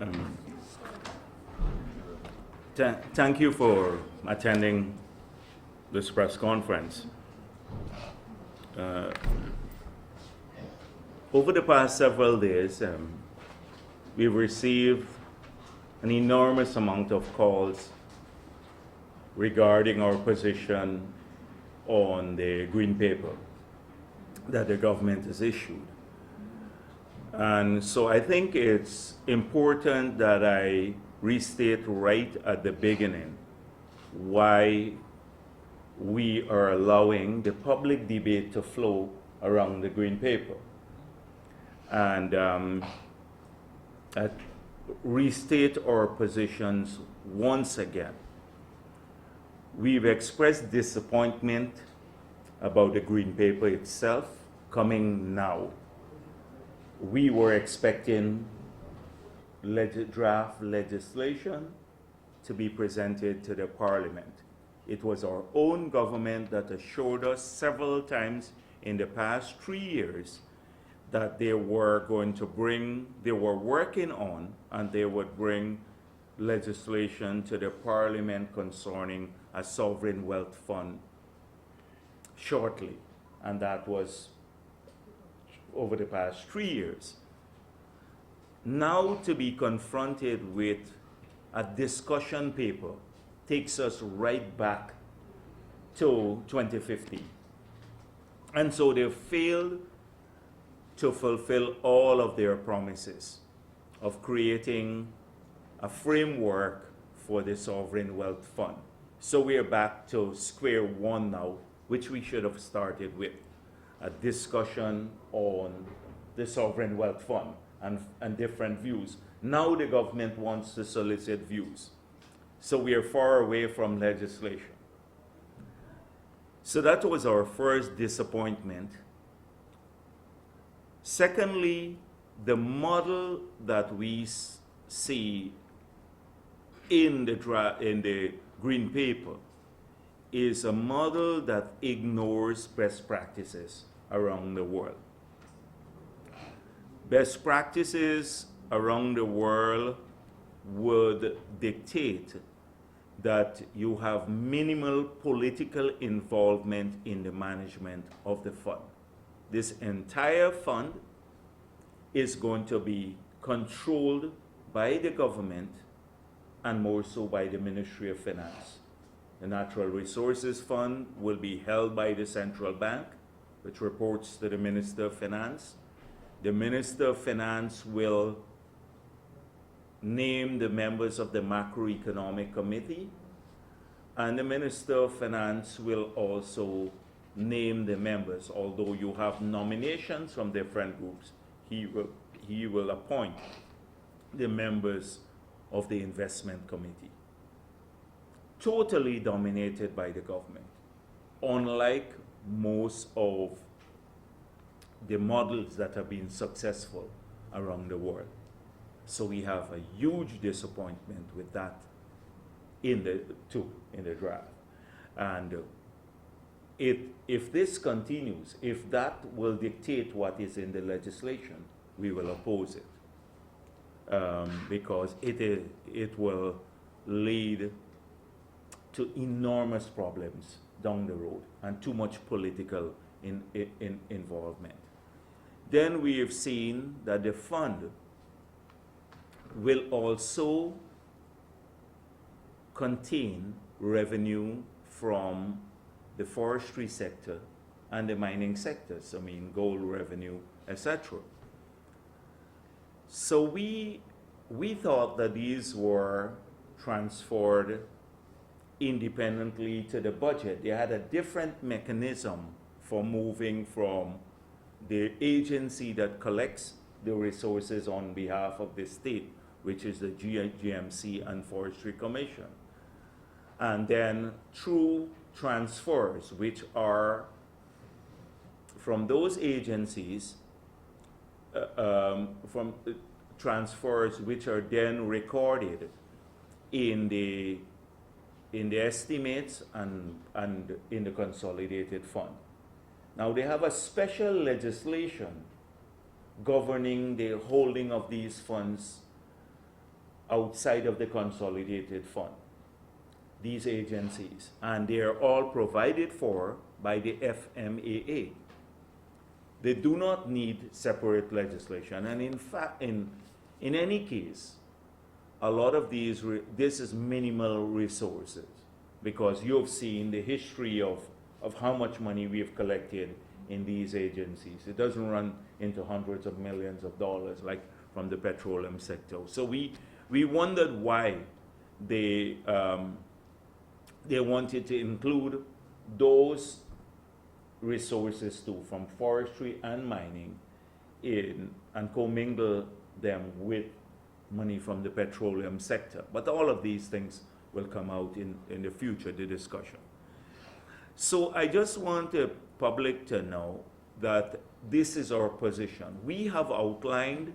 Um, Thank you for attending this press conference. Uh, Over the past several days, we've received an enormous amount of calls regarding our position on the green paper that the government has issued. And so I think it's important that I restate right at the beginning why we are allowing the public debate to flow around the green paper. And restate our positions once again. We've expressed disappointment about the green paper itself coming now. We were expecting draft legislation to be presented to the Parliament. It was our own government that assured us several times in the past 3 years that they were working on and they would bring legislation to the Parliament concerning a sovereign wealth fund shortly. And that was over the past 3 years. Now to be confronted with a discussion paper takes us right back to 2015. And so they failed to fulfill all of their promises of creating a framework for the sovereign wealth fund. So we're back to square one now, which we should have started with, a discussion on the sovereign wealth fund and different views. Now the government wants to solicit views. So we are far away from legislation. So that was our first disappointment. Secondly, the model that we see in the green paper is a model that ignores best practices around the world. Best practices around the world would dictate that you have minimal political involvement in the management of the fund. This entire fund is going to be controlled by the government and more so by the Ministry of Finance. The Natural Resources Fund will be held by the central bank, which reports to the Minister of Finance. The Minister of Finance will name the members of the Macroeconomic Committee, and the Minister of Finance will also name the members. Although you have nominations from different groups, he will appoint the members of the Investment Committee. Totally dominated by the government, unlike most of the models that have been successful around the world. So we have a huge disappointment with that in the draft. And if this continues, if that will dictate what is in the legislation, we will oppose it. Because it will lead to enormous problems down the road and too much political involvement. Then we have seen that the fund will also contain revenue from the forestry sector and the mining sectors, gold revenue, etc. So we thought that these were transferred independently to the budget. They had a different mechanism for moving from the agency that collects the resources on behalf of the state, which is the GMC and Forestry Commission. And then through transfers, which are from those agencies, from transfers which are then recorded in the estimates and in the consolidated fund. Now they have a special legislation governing the holding of these funds outside of the consolidated fund, these agencies, and they are all provided for by the FMAA. They do not need separate legislation, and in fact, in any case, a lot of these, this is minimal resources, because you've seen the history of how much money we have collected in these agencies. It doesn't run into hundreds of millions of dollars like from the petroleum sector. So we wondered why they wanted to include those resources too, from forestry and mining, and commingle them with money from the petroleum sector. But all of these things will come out in the future, the discussion. So I just want the public to know that this is our position. We have outlined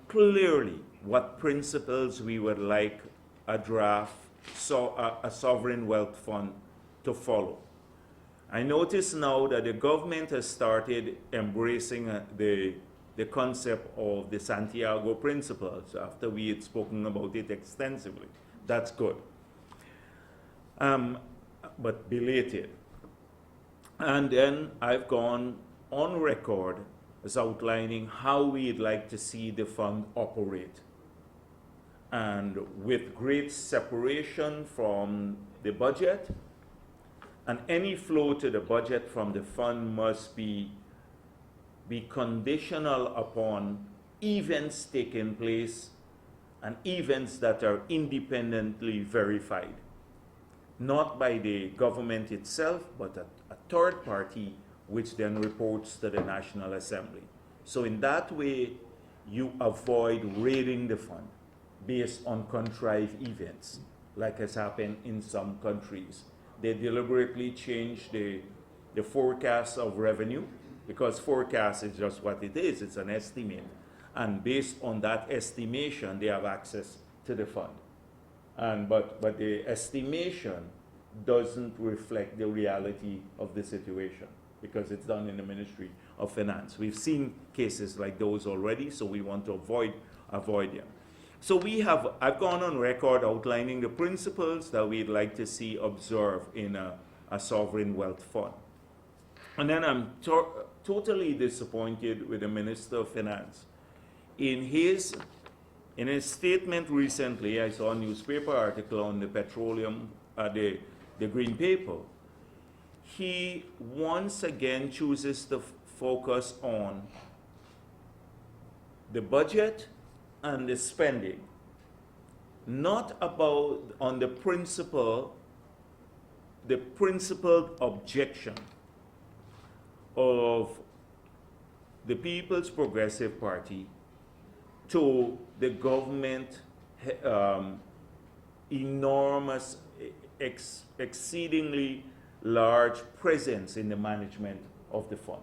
clearly what principles we would like a draft, a sovereign wealth fund to follow. I notice now that the government has started embracing the concept of the Santiago Principles after we had spoken about it extensively. That's good. But belated. And then I've gone on record as outlining how we'd like to see the fund operate. And with great separation from the budget, and any flow to the budget from the fund must be conditional upon events taking place and events that are independently verified, not by the government itself, but a third party which then reports to the National Assembly. So in that way, you avoid raiding the fund based on contrived events, like has happened in some countries. They deliberately change the forecast of revenue, because forecast is just what it is, it's an estimate. And based on that estimation, they have access to the fund. But the estimation doesn't reflect the reality of the situation, because it's done in the Ministry of Finance. We've seen cases like those already, so we want to avoid them. So I've gone on record outlining the principles that we'd like to see observed in a sovereign wealth fund. And then I'm totally disappointed with the Minister of Finance. In his statement recently, I saw a newspaper article on the petroleum, the green paper. He once again chooses to focus on the budget and the spending, not on the principled objection of the People's Progressive Party to the government enormous, exceedingly large presence in the management of the fund.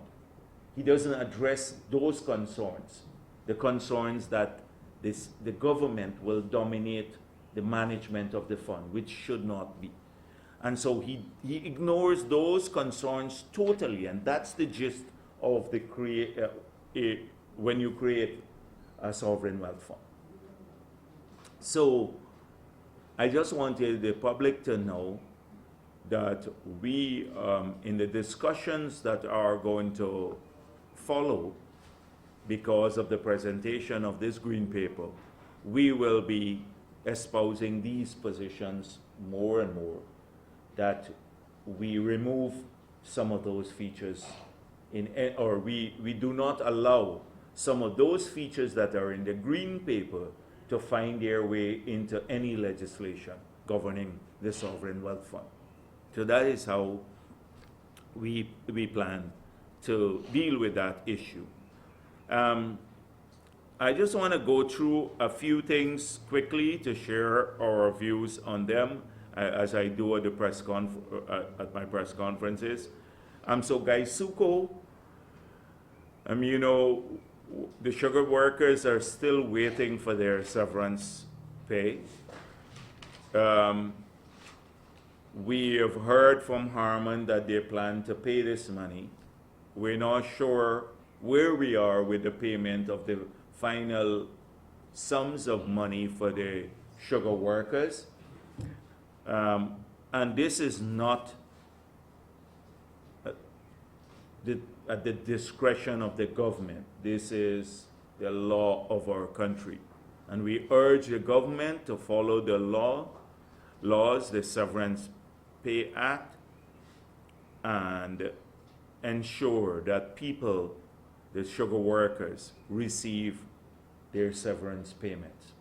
He doesn't address those concerns, the concerns that the government will dominate the management of the fund, which should not be. And so he ignores those concerns totally, and that's the gist of when you create a sovereign wealth fund. So I just wanted the public to know that we, in the discussions that are going to follow because of the presentation of this green paper, we will be espousing these positions more and more, that we remove some of those features or we do not allow some of those features that are in the green paper to find their way into any legislation governing the sovereign wealth fund. So that is how we plan to deal with that issue. I just want to go through a few things quickly to share our views on them, as I do at the at my press conferences. So Gaisuko, you know, the sugar workers are still waiting for their severance pay. We have heard from Harman that they plan to pay this money. We're not sure where we are with the payment of the final sums of money for the sugar workers. And this is not at the discretion of the government. This is the law of our country. And we urge the government to follow the laws, the Severance Pay Act, and ensure that people, the sugar workers, receive their severance payments.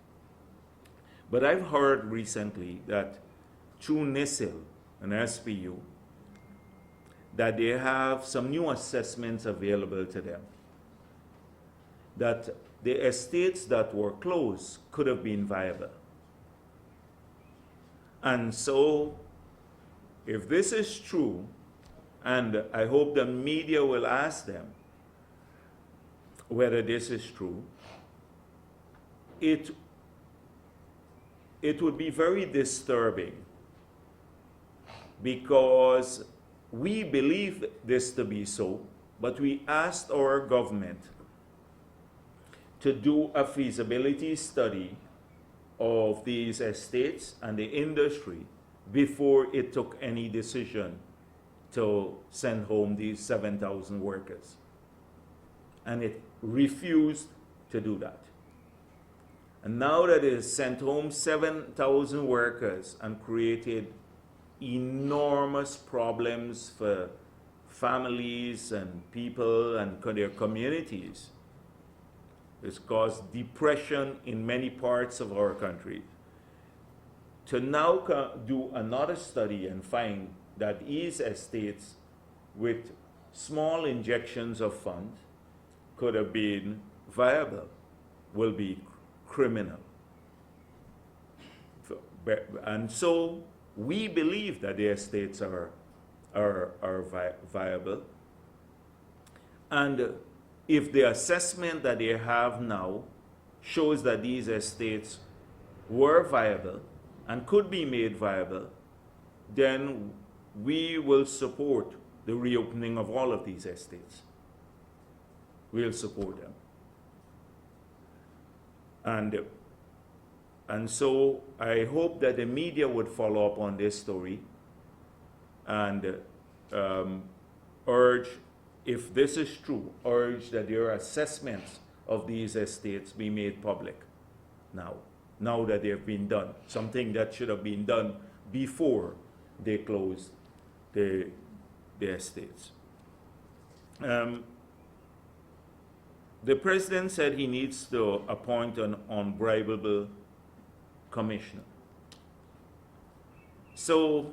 But I've heard recently that through NISIL and SPU, that they have some new assessments available to them, that the estates that were closed could have been viable. And so, if this is true, and I hope the media will ask them whether this is true, it would be very disturbing, because we believe this to be so, but we asked our government to do a feasibility study of these estates and the industry before it took any decision to send home these 7,000 workers. And it refused to do that. And now that it has sent home 7,000 workers and created enormous problems for families and people and their communities, it's caused depression in many parts of our country. To now do another study and find that these estates with small injections of funds could have been viable will be criminal. And so we believe that the estates are viable. And if the assessment that they have now shows that these estates were viable and could be made viable, then we will support the reopening of all of these estates. We'll support them. And so I hope that the media would follow up on this story and urge, if this is true, urge that their assessments of these estates be made public now that they have been done, something that should have been done before they closed the estates. The president said he needs to appoint an unbribable commissioner. So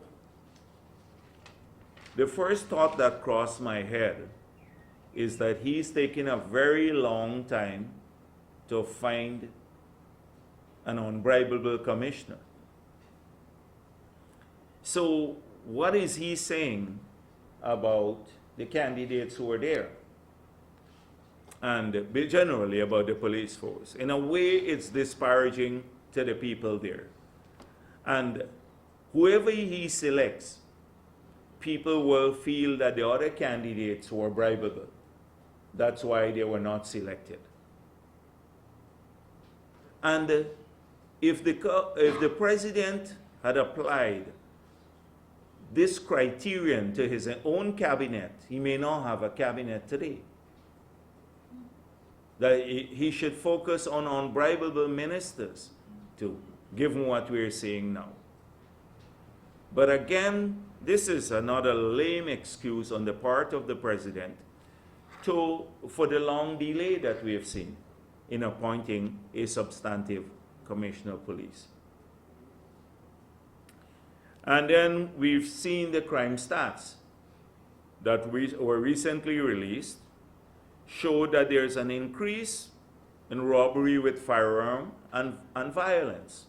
the first thought that crossed my head is that he's taking a very long time to find an unbribable commissioner. So what is he saying about the candidates who are there? And generally about the police force. In a way, it's disparaging to the people there. And whoever he selects, people will feel that the other candidates were bribable. That's why they were not selected. And if the president had applied this criterion to his own cabinet, he may not have a cabinet today. That he should focus on unbribable ministers too, given what we're seeing now. But again, this is another lame excuse on the part of the president for the long delay that we have seen in appointing a substantive commissioner of police. And then we've seen the crime stats that were recently released show that there's an increase in robbery with firearm and violence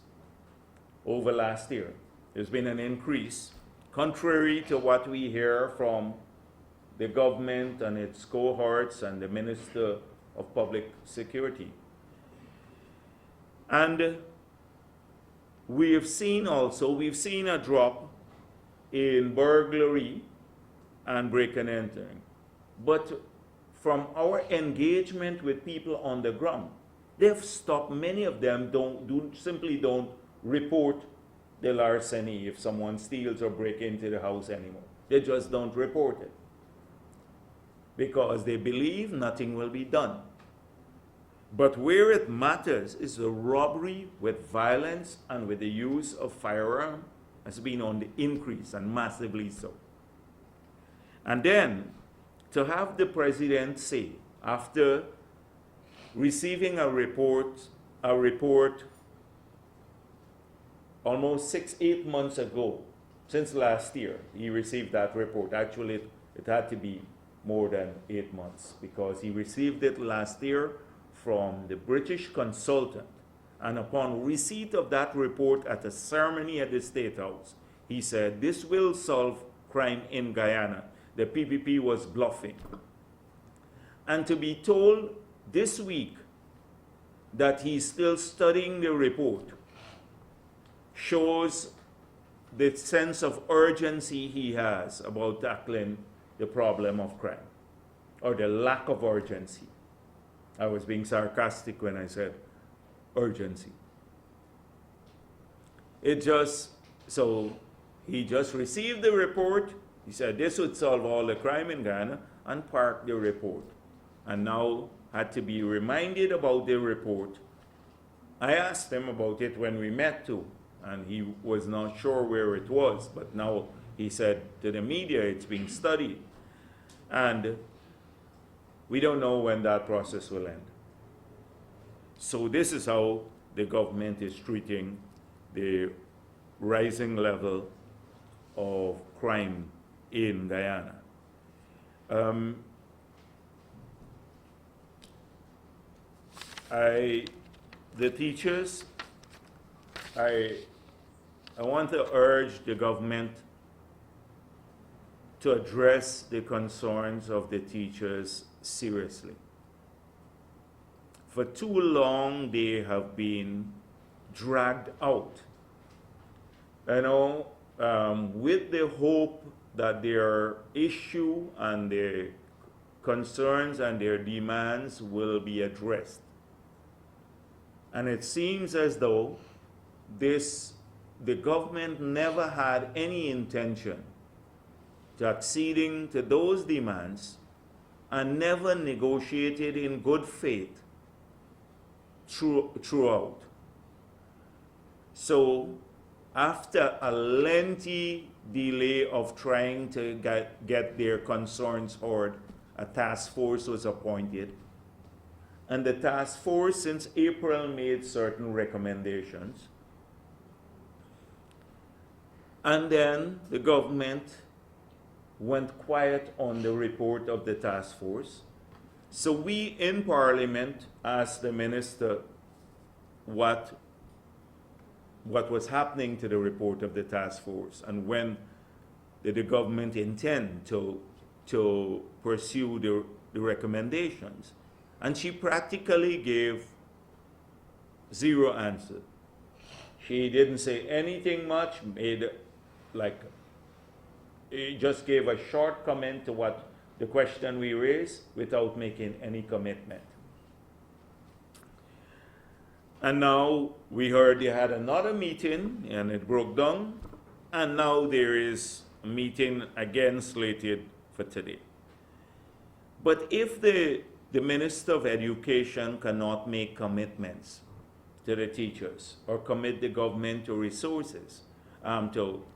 over last year. There's been an increase, contrary to what we hear from the government and its cohorts and the Minister of Public Security. And we've seen a drop in burglary and break and entering. But from our engagement with people on the ground, They've stopped, many of them simply don't report the larceny if someone steals or breaks into the house anymore. They just don't report it because they believe nothing will be done. But where it matters is the robbery with violence and with the use of firearm has been on the increase, and massively so. And then to have the president say, after receiving a report almost 6-8 months ago, since last year, he received that report. Actually, it had to be more than 8 months because he received it last year from the British consultant. And upon receipt of that report at a ceremony at the State House, he said, this will solve crime in Guyana. The PPP was bluffing. And to be told this week that he's still studying the report shows the sense of urgency he has about tackling the problem of crime, or the lack of urgency. I was being sarcastic when I said urgency. So he just received the report. He said this would solve all the crime in Ghana and parked the report. And now had to be reminded about the report. I asked him about it when we met too, and he was not sure where it was, but now he said to the media it's being studied. And we don't know when that process will end. So this is how the government is treating the rising level of crime in Guyana. The teachers, I want to urge the government to address the concerns of the teachers seriously. For too long, they have been dragged out, with the hope that their issue and their concerns and their demands will be addressed. And it seems as though the government never had any intention to acceding to those demands and never negotiated in good faith throughout. So after a lengthy delay of trying to get their concerns heard, a task force was appointed. And the task force since April made certain recommendations. And then the government went quiet on the report of the task force. So we in Parliament asked the minister what was happening to the report of the task force and when did the government intend to pursue the recommendations. And she practically gave zero answer. She didn't say anything much, just gave a short comment to what the question we raised without making any commitment. And now we heard they had another meeting and it broke down, and now there is a meeting again slated for today. But if the Minister of Education cannot make commitments to the teachers or commit the government to resources, to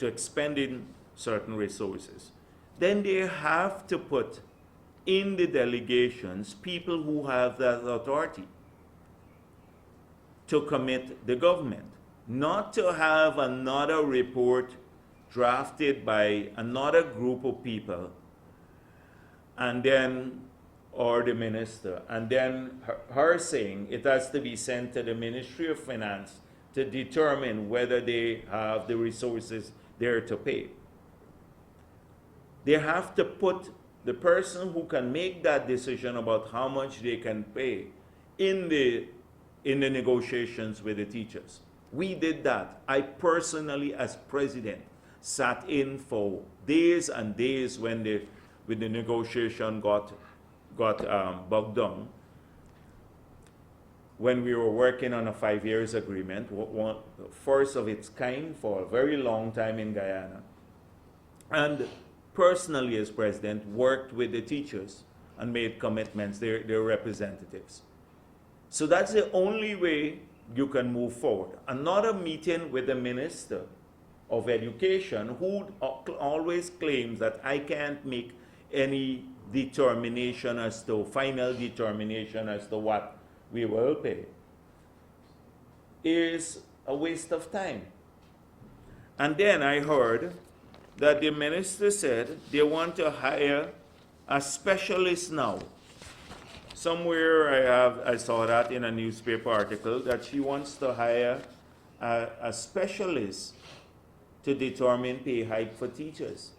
expending certain resources, then they have to put in the delegations people who have that authority to commit the government, not to have another report drafted by another group of people and then, or the minister, and then her saying it has to be sent to the Ministry of Finance to determine whether they have the resources there to pay. They have to put the person who can make that decision about how much they can pay in the negotiations with the teachers. We did that. I personally, as president, sat in for days and days when the negotiation got bogged down. when we were working on a 5 years agreement, one, first of its kind for a very long time in Guyana. And personally, as president, worked with the teachers and made commitments, their representatives. So that's the only way you can move forward. Another meeting with the Minister of Education, who always claims that I can't make any determination as to, final determination as to what we will pay, is a waste of time. And then I heard that the minister said they want to hire a specialist now. Somewhere I saw that in a newspaper article, that she wants to hire a specialist to determine pay hike for teachers.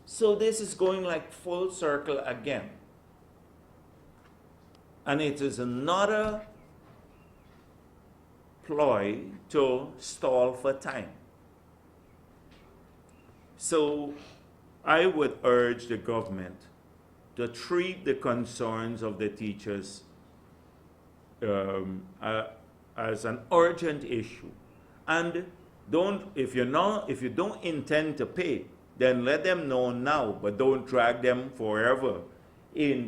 So this is going like full circle again. And it is another ploy to stall for time. So I would urge the government to treat the concerns of the teachers as an urgent issue. And if you don't intend to pay, then let them know now, but don't drag them forever in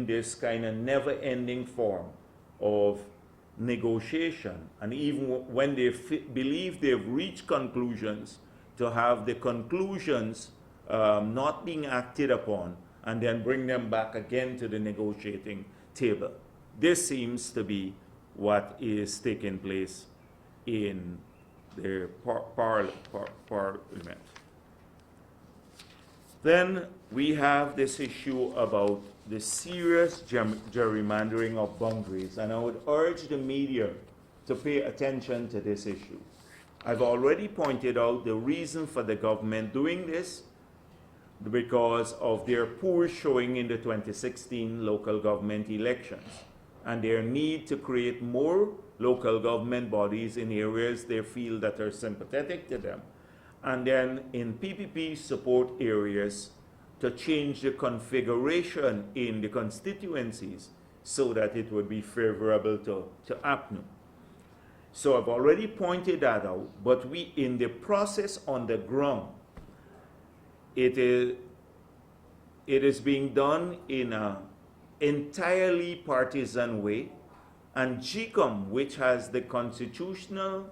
this kind of never-ending form of negotiation. And even when they believe they've reached conclusions, to have the conclusions not being acted upon, and then bring them back again to the negotiating table. This seems to be what is taking place in the parliament. Then we have this issue about the serious gerrymandering of boundaries, and I would urge the media to pay attention to this issue. I've already pointed out the reason for the government doing this, because of their poor showing in the 2016 local government elections and their need to create more local government bodies in areas they feel that are sympathetic to them, and then in PPP support areas to change the configuration in the constituencies so that it would be favorable to APNU. So I've already pointed that out, but we, in the process on the ground, it is being done in an entirely partisan way, and GCOM, which has the constitutional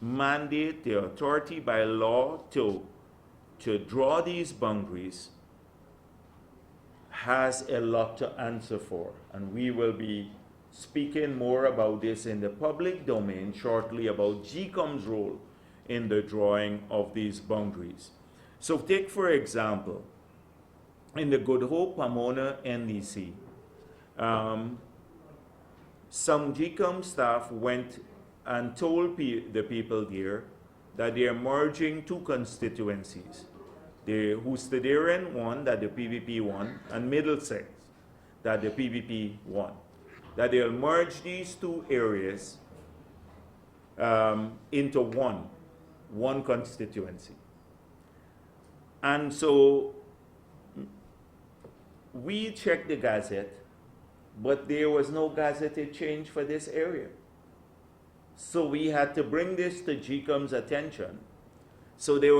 mandate, the authority by law to draw these boundaries, has a lot to answer for. And we will be speaking more about this in the public domain shortly, about GCOM's role in the drawing of these boundaries. So take, for example, in the Good Hope Pomona NDC, some GCOM staff went and told the people there that they are merging two constituencies, the Houstadarian one that the PPP won, and Middlesex that the PPP won, that they'll merge these two areas into one constituency. And so we checked the Gazette, but there was no gazetted change for this area. So we had to bring this to GCOM's attention. So they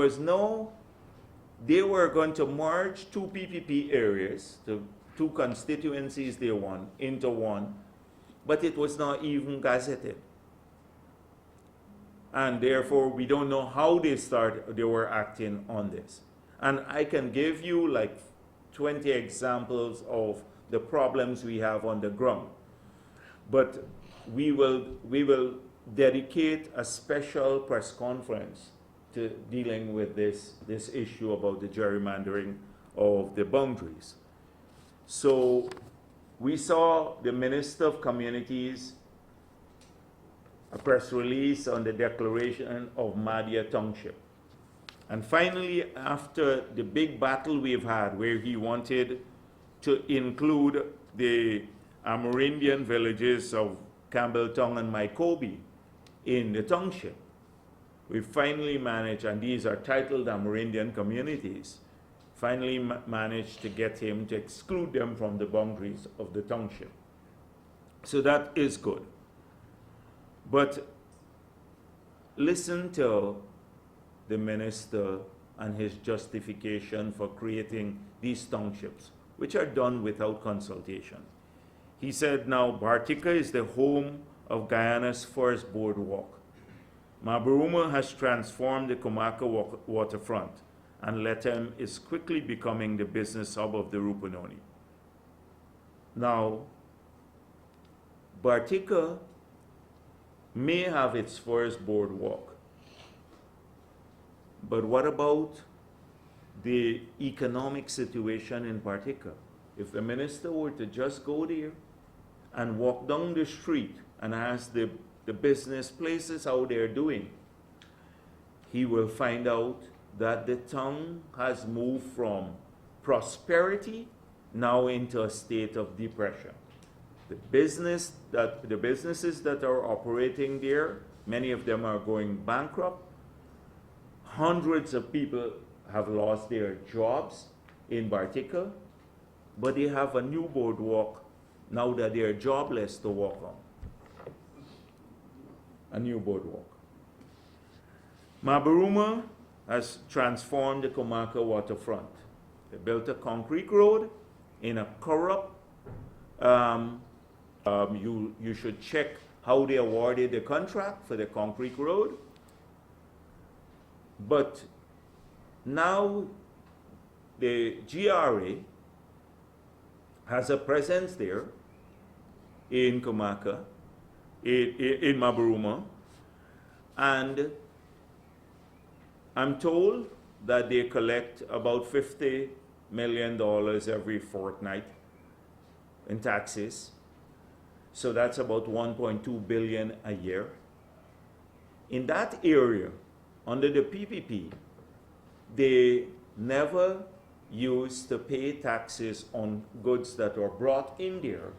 were going to merge two PPP areas, the two constituencies they won, into one, but it was not even gazetted. And therefore, we don't know how they were acting on this. And I can give you like 20 examples of the problems we have on the ground. But we will dedicate a special press conference to dealing with this issue about the gerrymandering of the boundaries. So we saw the Minister of Communities, a press release on the declaration of Madia Township. And finally, after the big battle we've had, where he wanted to include the Amerindian villages of Campbelltown and Mycobie in the township, we finally managed, and these are titled Amerindian communities, finally managed to get him to exclude them from the boundaries of the township. So that is good. But listen to the minister and his justification for creating these townships, which are done without consultation. He said, now, Bartica is the home of Guyana's first boardwalk. Mabaruma has transformed the Comaka waterfront, and Lethem is quickly becoming the business hub of the Rupununi. Now, Bartica may have its first boardwalk, but what about the economic situation in Bartica? If the minister were to just go there and walk down the street and ask the business places how they're doing, he will find out that the town has moved from prosperity now into a state of depression. The businesses that are operating there, many of them are going bankrupt. Hundreds of people have lost their jobs in Bartica, but they have a new boardwalk now that they are jobless to walk on. A new boardwalk. Mabaruma has transformed the Comaka waterfront. They built a concrete road in a corrupt, you should check how they awarded the contract for the concrete road. But now the GRA has a presence there in Comaka, in Mabaruma, and I'm told that they collect about $50 million every fortnight in taxes. So that's about 1.2 billion a year. In that area, under the PPP, they never used to pay taxes on goods that were brought in there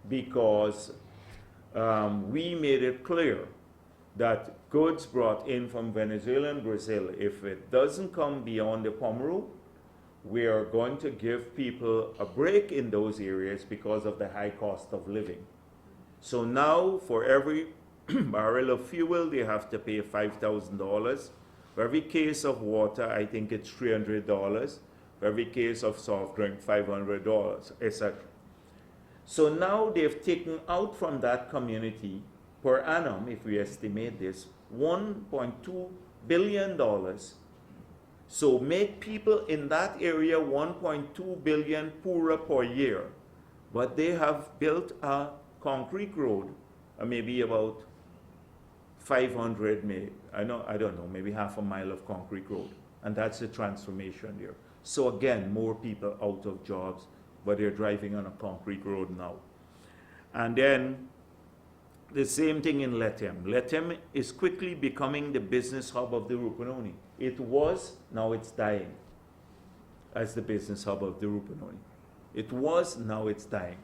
because we made it clear that goods brought in from Venezuela and Brazil, if it doesn't come beyond the Pomeroy, we are going to give people a break in those areas because of the high cost of living. So now for every barrel of fuel, they have to pay $5,000. For every case of water, I think it's $300. For every case of soft drink, $500, etc. So now they've taken out from that community per annum, if we estimate this, $1.2 billion. So make people in that area 1.2 billion poorer per year. But they have built a concrete road, maybe about 500, I don't know, maybe half a mile of concrete road. And that's the transformation there. So again, more people out of jobs, but they're driving on a concrete road now. And then the same thing in Lethem. Lethem is quickly becoming the business hub of the Rupununi. It was, now it's dying as the business hub of the Rupununi. It was, now it's dying.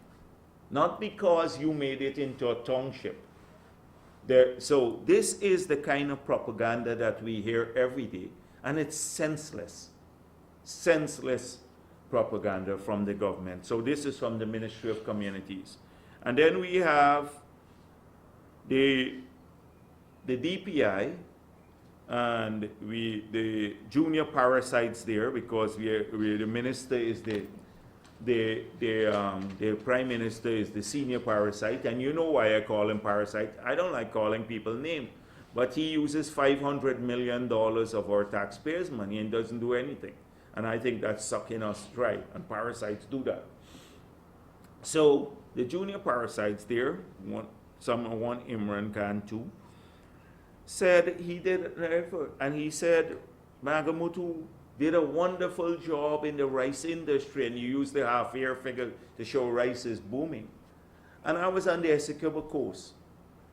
Not because you made it into a township. So this is the kind of propaganda that we hear every day, and it's senseless. Senseless propaganda from the government. So this is from the Ministry of Communities. And then we have the DPI, and the junior parasites there, because the minister is the prime minister is the senior parasite, and you know why I call him parasite. I don't like calling people names, but he uses $500 million of our taxpayers' money and doesn't do anything. And I think that's sucking us dry, and parasites do that. So the junior parasites there, one Imran Khan too, said he did an effort, and he said Magamutu did a wonderful job in the rice industry, and you used the half-year figure to show rice is booming. And I was on the Essequibo coast.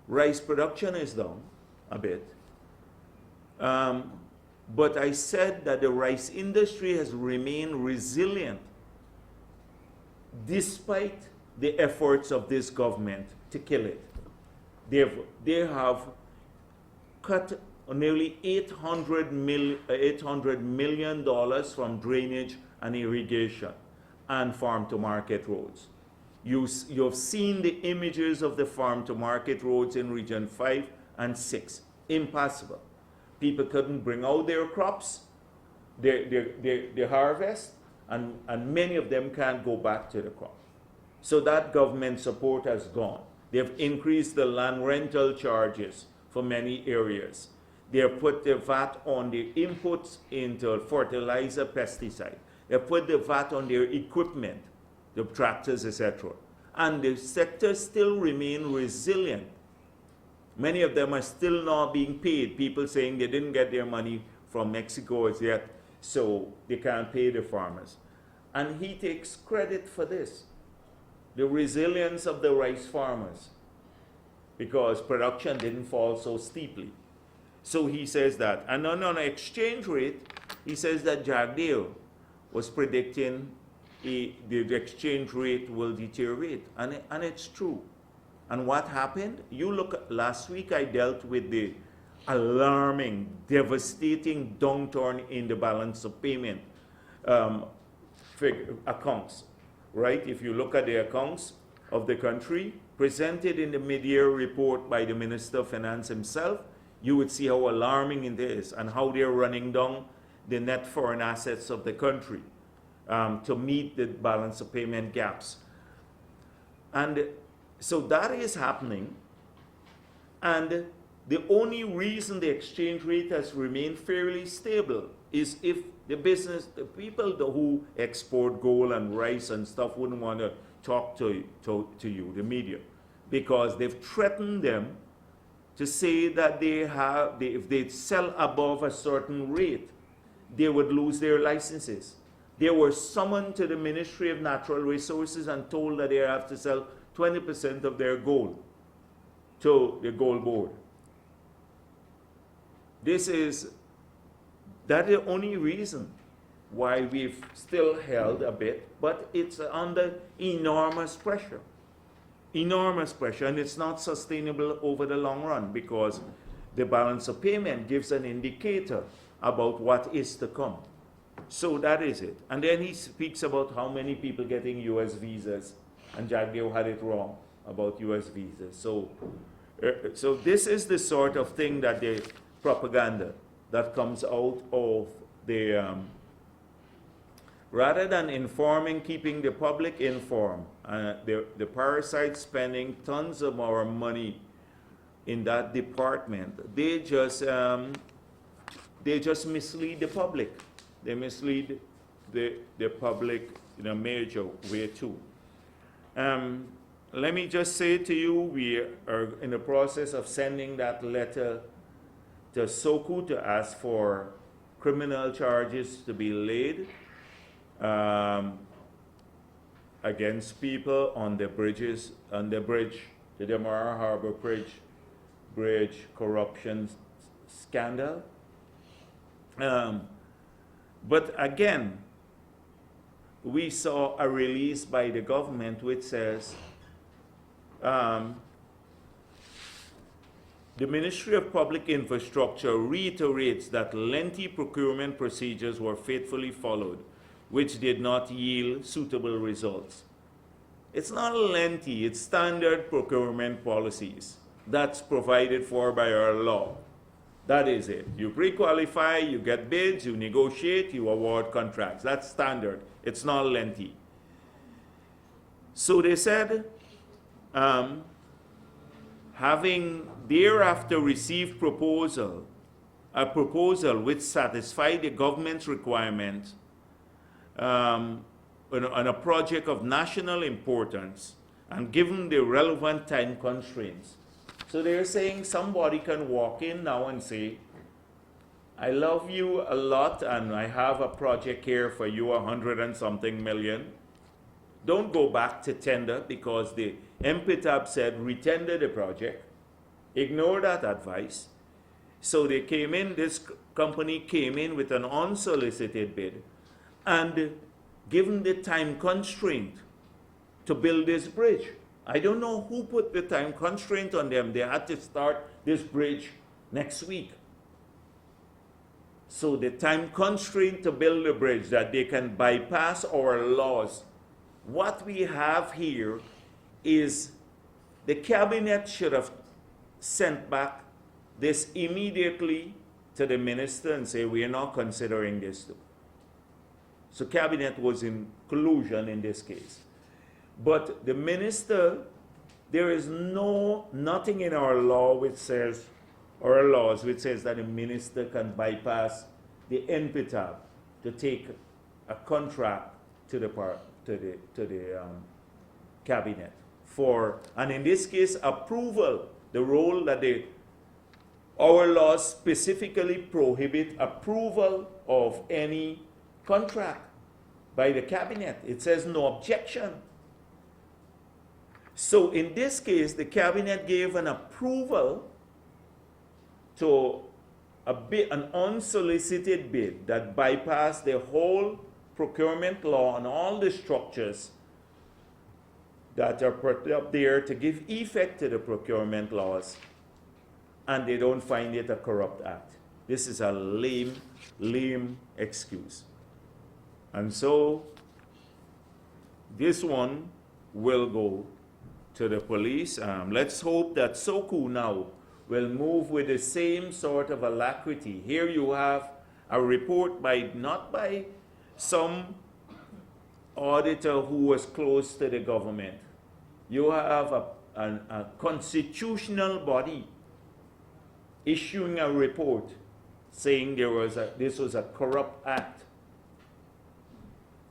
Rice production is down a bit. But I said that the rice industry has remained resilient despite the efforts of this government to kill it. They have cut nearly $800 million from drainage and irrigation and farm-to-market roads. You've seen the images of the farm to market roads in Region 5 and 6. Impassable. People couldn't bring out their crops, their harvest, and many of them can't go back to the crop. So that government support has gone. They've increased the land rental charges for many areas. They've put the VAT on the inputs into fertilizer, pesticide. They've put the VAT on their equipment, the tractors, etc. And the sector still remain resilient. Many of them are still not being paid. People saying they didn't get their money from Mexico as yet, so they can't pay the farmers. And he takes credit for this, the resilience of the rice farmers, because production didn't fall so steeply. So he says that. And on an exchange rate, he says that Jagdeo was predicting the exchange rate will deteriorate. And it's true. And what happened? You look, last week I dealt with the alarming, devastating downturn in the balance of payment accounts, right? If you look at the accounts of the country, presented in the mid-year report by the Minister of Finance himself, you would see how alarming it is and how they're running down the net foreign assets of the country to meet the balance of payment gaps. And so that is happening, and the only reason the exchange rate has remained fairly stable is if the people who export gold and rice and stuff wouldn't want to talk to you, the media, because they've threatened them to say that if they sell above a certain rate, they would lose their licenses. They were summoned to the Ministry of Natural Resources and told that they have to sell 20% of their gold to the gold board. That is the only reason why we've still held a bit, but it's under enormous pressure. Enormous pressure, and it's not sustainable over the long run because the balance of payment gives an indicator about what is to come. So that is it. And then he speaks about how many people getting US visas, and Jagdeo had it wrong about US visas. So this is the sort of thing that the propaganda that comes out of the, rather than informing, keeping the public informed, the parasites spending tons of our money in that department, they just mislead the public. They mislead the public in a major way too. Let me just say to you, we are in the process of sending that letter to Soku to ask for criminal charges to be laid against people on the bridges, on the bridge, the Damara Harbor Bridge corruption scandal. But again, we saw a release by the government which says the Ministry of Public Infrastructure reiterates that lengthy procurement procedures were faithfully followed, which did not yield suitable results. It's not lengthy, it's standard procurement policies. That's provided for by our law. That is it. You pre-qualify, you get bids, you negotiate, you award contracts. That's standard. It's not lengthy. So they said, having thereafter received a proposal which satisfied the government's requirements on a project of national importance and given the relevant time constraints. So they're saying somebody can walk in now and say, I love you a lot and I have a project here for you, 100 and something million. Don't go back to tender because the MPTAB said retender the project. Ignore that advice. So they came in, this company came in with an unsolicited bid, and given the time constraint to build this bridge. I don't know who put the time constraint on them. They had to start this bridge next week. So the time constraint to build the bridge that they can bypass our laws. What we have here is the cabinet should have sent back this immediately to the minister and say, we are not considering this too. So cabinet was in collusion in this case. But the minister, there is nothing in our law which says, or our laws which says that a minister can bypass the NPTAB to take a contract to the cabinet for, and in this case, approval, the role that our laws specifically prohibit approval of any contract by the cabinet. It says no objection. So in this case, the cabinet gave an approval to an unsolicited bid that bypassed the whole procurement law and all the structures that are put up there to give effect to the procurement laws, and they don't find it a corrupt act. This is a lame excuse. And so this one will go to the police. Let's hope that SOCU now will move with the same sort of alacrity. Here you have a report not by some auditor who was close to the government. You have a constitutional body issuing a report saying this was a corrupt act.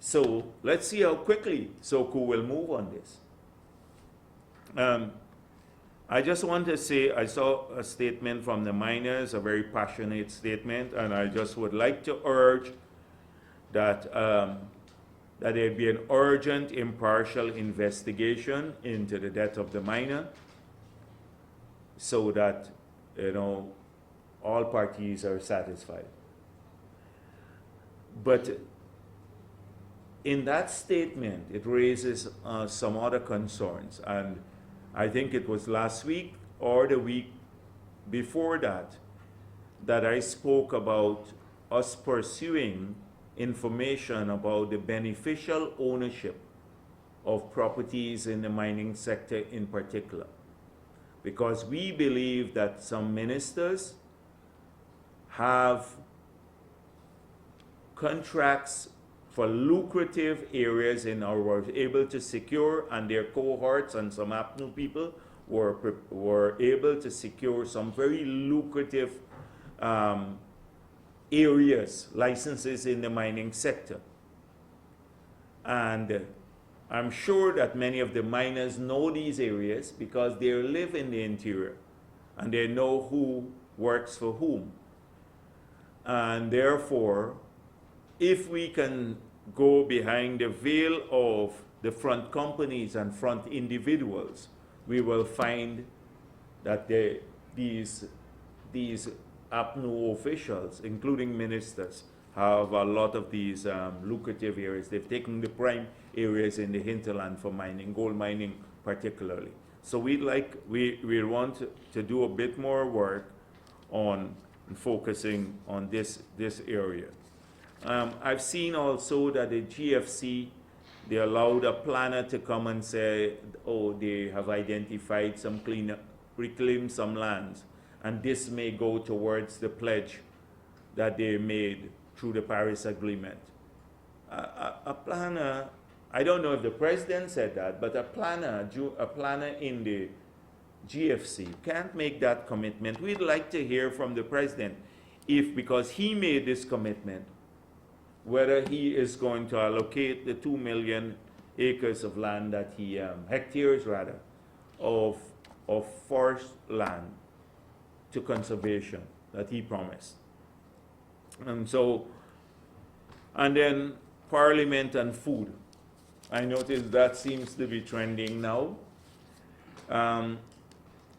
So let's see how quickly SOCU will move on this. I just want to say, I saw a statement from the miners, a very passionate statement, and I just would like to urge that that there be an urgent, impartial investigation into the death of the miner, so that, you know, all parties are satisfied. But in that statement, it raises some other concerns, and I think it was last week or the week before that I spoke about us pursuing information about the beneficial ownership of properties in the mining sector in particular, because we believe that some ministers have contracts for lucrative areas in our world, able to secure, and their cohorts and some APNU people were able to secure some very lucrative areas, licenses in the mining sector. And I'm sure that many of the miners know these areas because they live in the interior and they know who works for whom. And therefore, if we can go behind the veil of the front companies and front individuals, we will find that these APNU officials, including ministers, have a lot of these lucrative areas. They've taken the prime areas in the hinterland for mining, gold mining particularly. So we want to do a bit more work on focusing on this area. I've seen also that the GFC, they allowed a planner to come and say, oh, they have identified some reclaim some lands, and this may go towards the pledge that they made through the Paris Agreement. A planner, I don't know if the president said that, but a planner in the GFC can't make that commitment. We'd like to hear from the president because he made this commitment, whether he is going to allocate the 2 million acres of land that he, hectares rather, of forest land to conservation that he promised. And so, and then Parliament and food. I noticed that seems to be trending now. I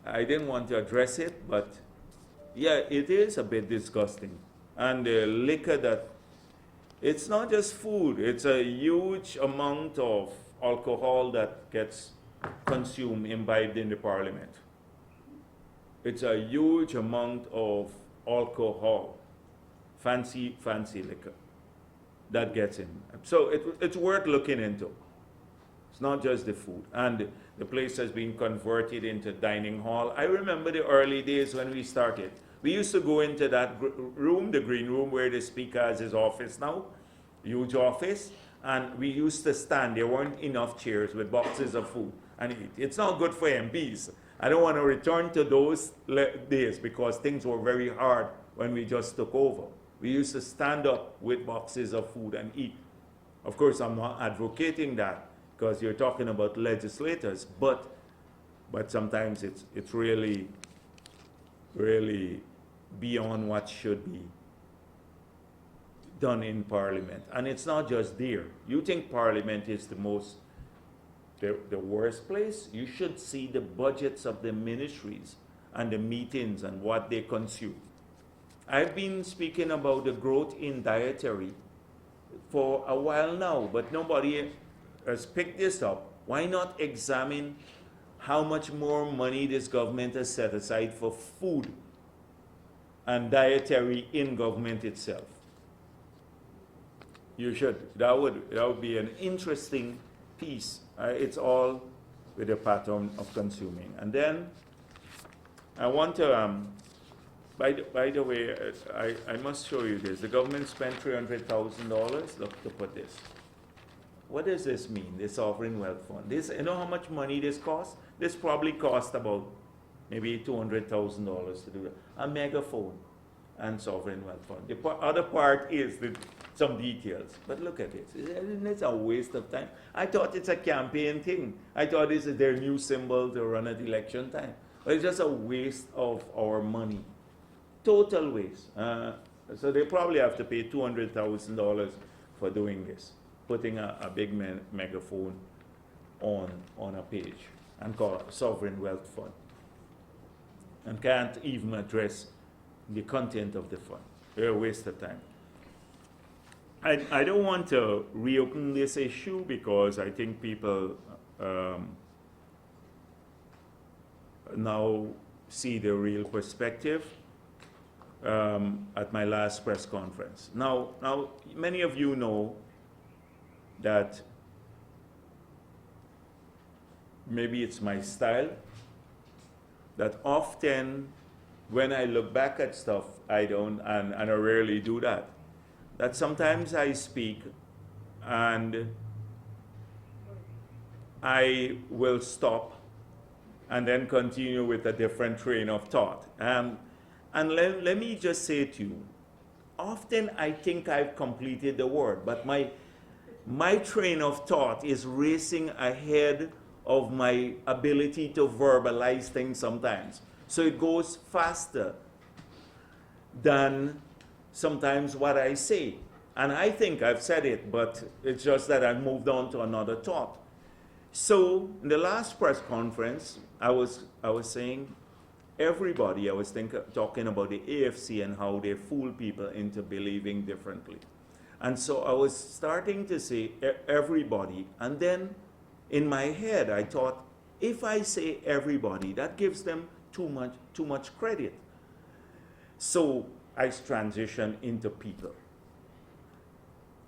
didn't want to address it, but yeah, it is a bit disgusting. And the liquor that, it's not just food, it's a huge amount of alcohol that gets consumed, imbibed in the Parliament. It's a huge amount of alcohol, fancy liquor that gets in. So it's worth looking into. It's not just the food. And The place has been converted into dining hall. I remember the early days when we started. We used to go into that room, the green room where the speaker has his office now, huge office, and we used to stand. There weren't enough chairs with boxes of food and eat. It's not good for MPs. I don't want to return to those days because things were very hard when we just took over. We used to stand up with boxes of food and eat. Of course, I'm not advocating that because you're talking about legislators, but sometimes it's really beyond what should be done in Parliament. And it's not just there. You think Parliament is the worst place? You should see the budgets of the ministries and the meetings and what they consume. I've been speaking about the growth in dietary for a while now, but nobody has picked this up. Why not examine how much more money this government has set aside for food and dietary in government itself? You should. That would be an interesting piece. It's all with a pattern of consuming. And then I want to, by the way, I must show you this. The government spent $300,000. Look to this. What does this mean, this sovereign wealth fund? This, you know how much money this costs? This probably cost about maybe $200,000 to do that. A megaphone and sovereign wealth fund. The other part is some details. But look at this. Isn't it a waste of time? I thought it's a campaign thing. I thought this is their new symbol to run at election time. But it's just a waste of our money. Total waste. So they probably have to pay $200,000 for doing this. Putting a big megaphone on a page and call it Sovereign Wealth Fund. And can't even address the content of the fund. They're a waste of time. I don't want to reopen this issue because I think people now see the real perspective at my last press conference. Now, many of you know that maybe it's my style, that often when I look back at stuff, I don't, and I rarely do that, that sometimes I speak and I will stop and then continue with a different train of thought. And let me just say to you, often I think I've completed the word, but my train of thought is racing ahead of my ability to verbalize things sometimes. So it goes faster than sometimes what I say. And I think I've said it, but it's just that I've moved on to another thought. So in the last press conference, I was saying everybody, I was talking about the AFC and how they fool people into believing differently. And so I was starting to say everybody, and then in my head I thought, if I say everybody, that gives them too much credit. So I transitioned into people.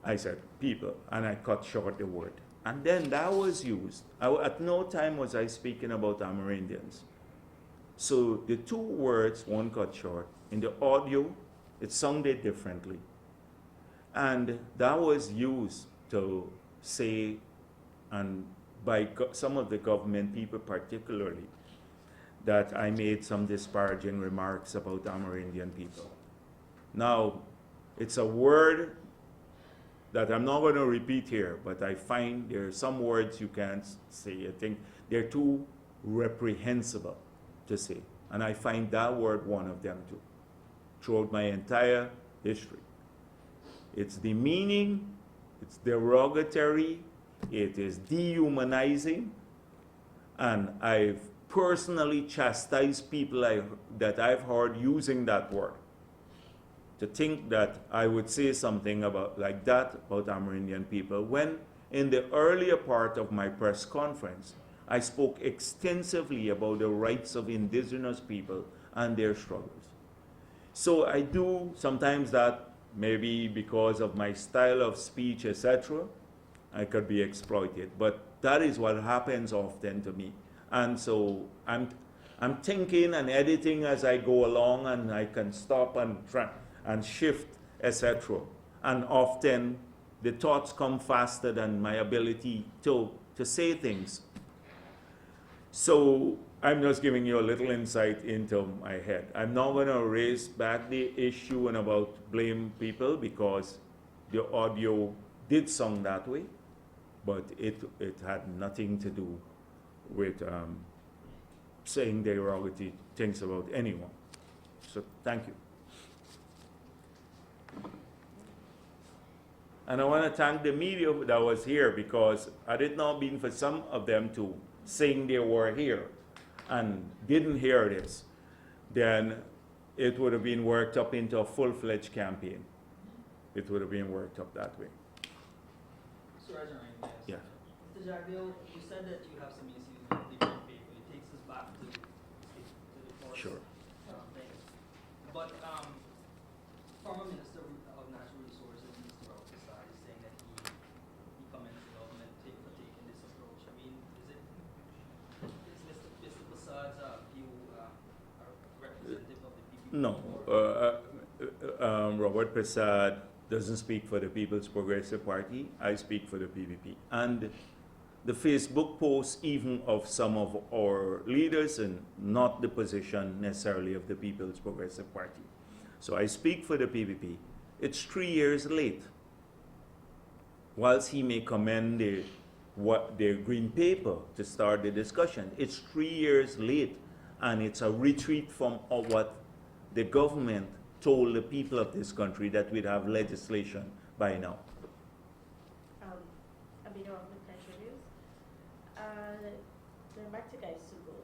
I said people, and I cut short the word. And then that was used. At no time was I speaking about Amerindians. So the two words, one cut short. In the audio, it sounded differently. And that was used to say, and by some of the government people particularly, that I made some disparaging remarks about Amerindian people. Now, it's a word that I'm not going to repeat here, but I find there are some words you can't say. I think they're too reprehensible to say. And I find that word one of them too, throughout my entire history. It's demeaning, it's derogatory, it is dehumanizing, and I've personally chastised people that I've heard using that word. To think that I would say something like that about Amerindian people, when in the earlier part of my press conference, I spoke extensively about the rights of indigenous people and their struggles. So I do sometimes that, maybe because of my style of speech, etc., I could be exploited. But That is what happens often to me. And so I'm thinking and editing as I go along, and I can stop and try and shift, etc. And often the thoughts come faster than my ability to say things. So I'm just giving you a little insight into my head. I'm not going to raise back the issue and about blame people, because the audio did sound that way, but it had nothing to do with saying derogatory things about anyone. So thank you. And I want to thank the media that was here, because had it not been for some of them to saying they were here and didn't hear this, then it would have been worked up into a full-fledged campaign. It would have been worked up that way. So, Rajan, Yeah. Mr. Jagdeo, you said that you have some issues with the green paper. It takes us back to the forest Sure. thing. But former Minister of Natural Resources, Mr. Bharrat Jagdeo, is saying that he commends the government for taking this approach. I mean, is Mr. Prasad's view representative of the PPP? No. Robert Prasad doesn't speak for the People's Progressive Party. I speak for the PPP. And the Facebook posts even of some of our leaders, and not the position necessarily of the People's Progressive Party. So I speak for the PPP. It's 3 years late. Whilst he may commend the green paper to start the discussion, it's 3 years late, and it's a retreat from what the government told the people of this country, that we'd have legislation by now. Abino of the Country News. Going back to Gaisugo,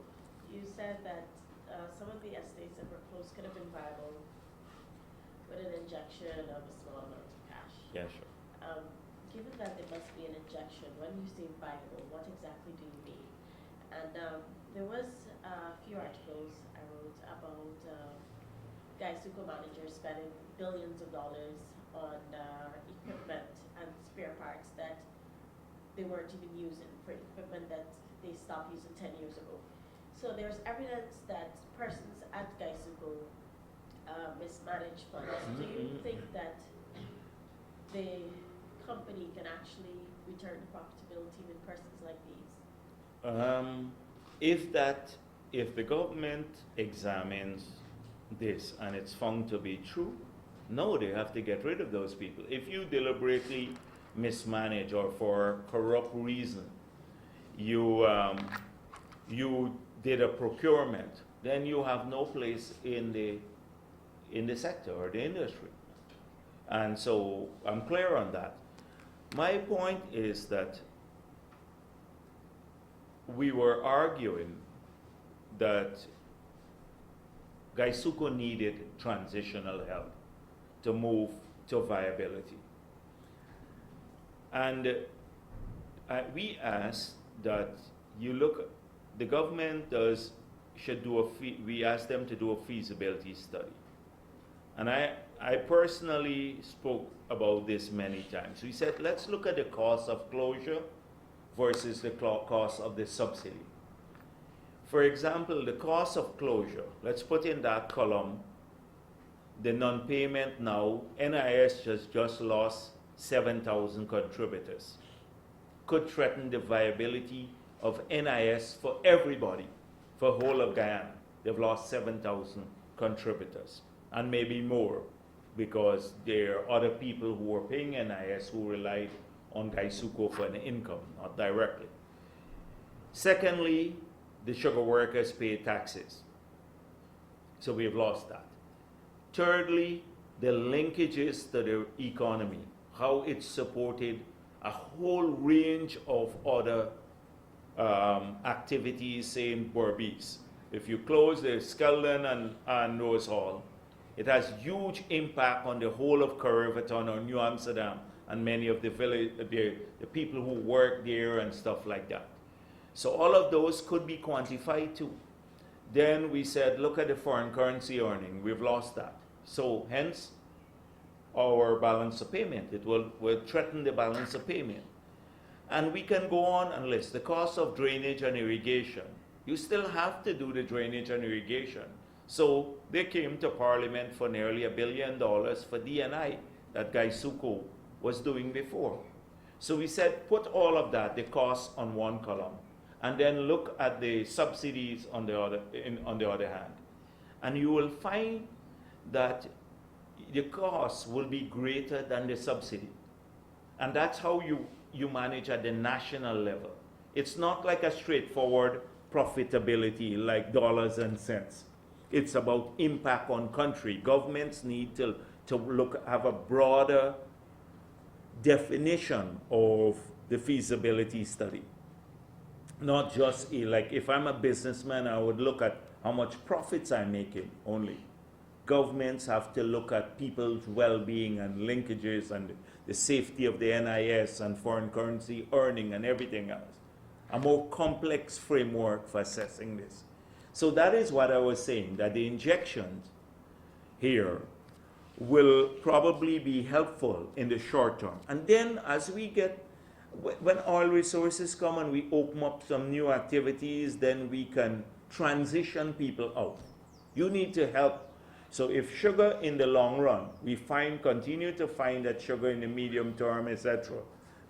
you said that some of the estates that were closed could have been viable with an injection of a small amount of cash. Yeah, sure. Given that there must be an injection, when you say viable, what exactly do you mean? And there was a few articles I wrote about Gaisugo managers spending billions of dollars on equipment and spare parts that they weren't even using, for equipment that they stopped using 10 years ago. So there's evidence that persons at Gaisugo mismanage funds. Do you think that the company can actually return to profitability with persons like these? If the government examines this and it's found to be true, no, they have to get rid of those people. If you deliberately mismanage, or for corrupt reason you did a procurement, then you have no place in the sector or the industry. And so I'm clear on that. My point is that we were arguing that Gaisugo needed transitional help to move to viability. And we asked that the government should do we asked them to do a feasibility study. And I personally spoke about this many times. We said, let's look at the cost of closure versus the cost of the subsidy. For example, the cost of closure, let's put in that column the non-payment now. NIS has just lost 7,000 contributors. Could threaten the viability of NIS for everybody, for whole of Guyana. They've lost 7,000 contributors, and maybe more, because there are other people who are paying NIS who relied on Gaisugo for an income, not directly. Secondly, the sugar workers pay taxes. So we've lost that. Thirdly, the linkages to the economy, how it supported a whole range of other activities, say in Berbice. If you close the Skeldon and Rose Hall, it has huge impact on the whole of Corriverton or New Amsterdam and many of the village, the people who work there and stuff like that. So all of those could be quantified too. Then we said, look at the foreign currency earning. We've lost that. So hence our balance of payment. It will threaten the balance of payment. And we can go on and list the cost of drainage and irrigation. You still have to do the drainage and irrigation. So they came to Parliament for nearly $1 billion for DNI that Guy Suko was doing before. So we said, put all of that, the costs on one column, and then look at the subsidies on the other hand. And you will find that the cost will be greater than the subsidy. And that's how you manage at the national level. It's not like a straightforward profitability like dollars and cents. It's about impact on country. Governments need to have a broader definition of the feasibility study. Not just like if I'm a businessman, I would look at how much profits I'm making only. Governments have to look at people's well-being and linkages and the safety of the NIS and foreign currency earning and everything else. A more complex framework for assessing this. So that is what I was saying, that the injections here will probably be helpful in the short term. And then as we get, when oil resources come and we open up some new activities, then we can transition people out. You need to help. So if sugar in the long run, we continue to find that sugar in the medium term, etc.,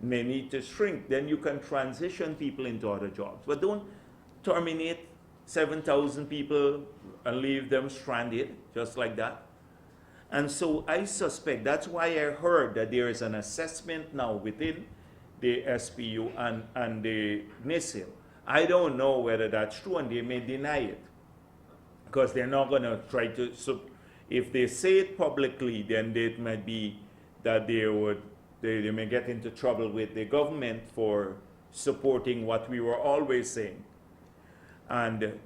may need to shrink, then you can transition people into other jobs. But don't terminate 7,000 people and leave them stranded, just like that. And so I suspect, that's why I heard that there is an assessment now within the SPU and the NISIL. I don't know whether that's true, and they may deny it, because they're not going to try to, if they say it publicly, then it might be that they may get into trouble with the government for supporting what we were always saying. And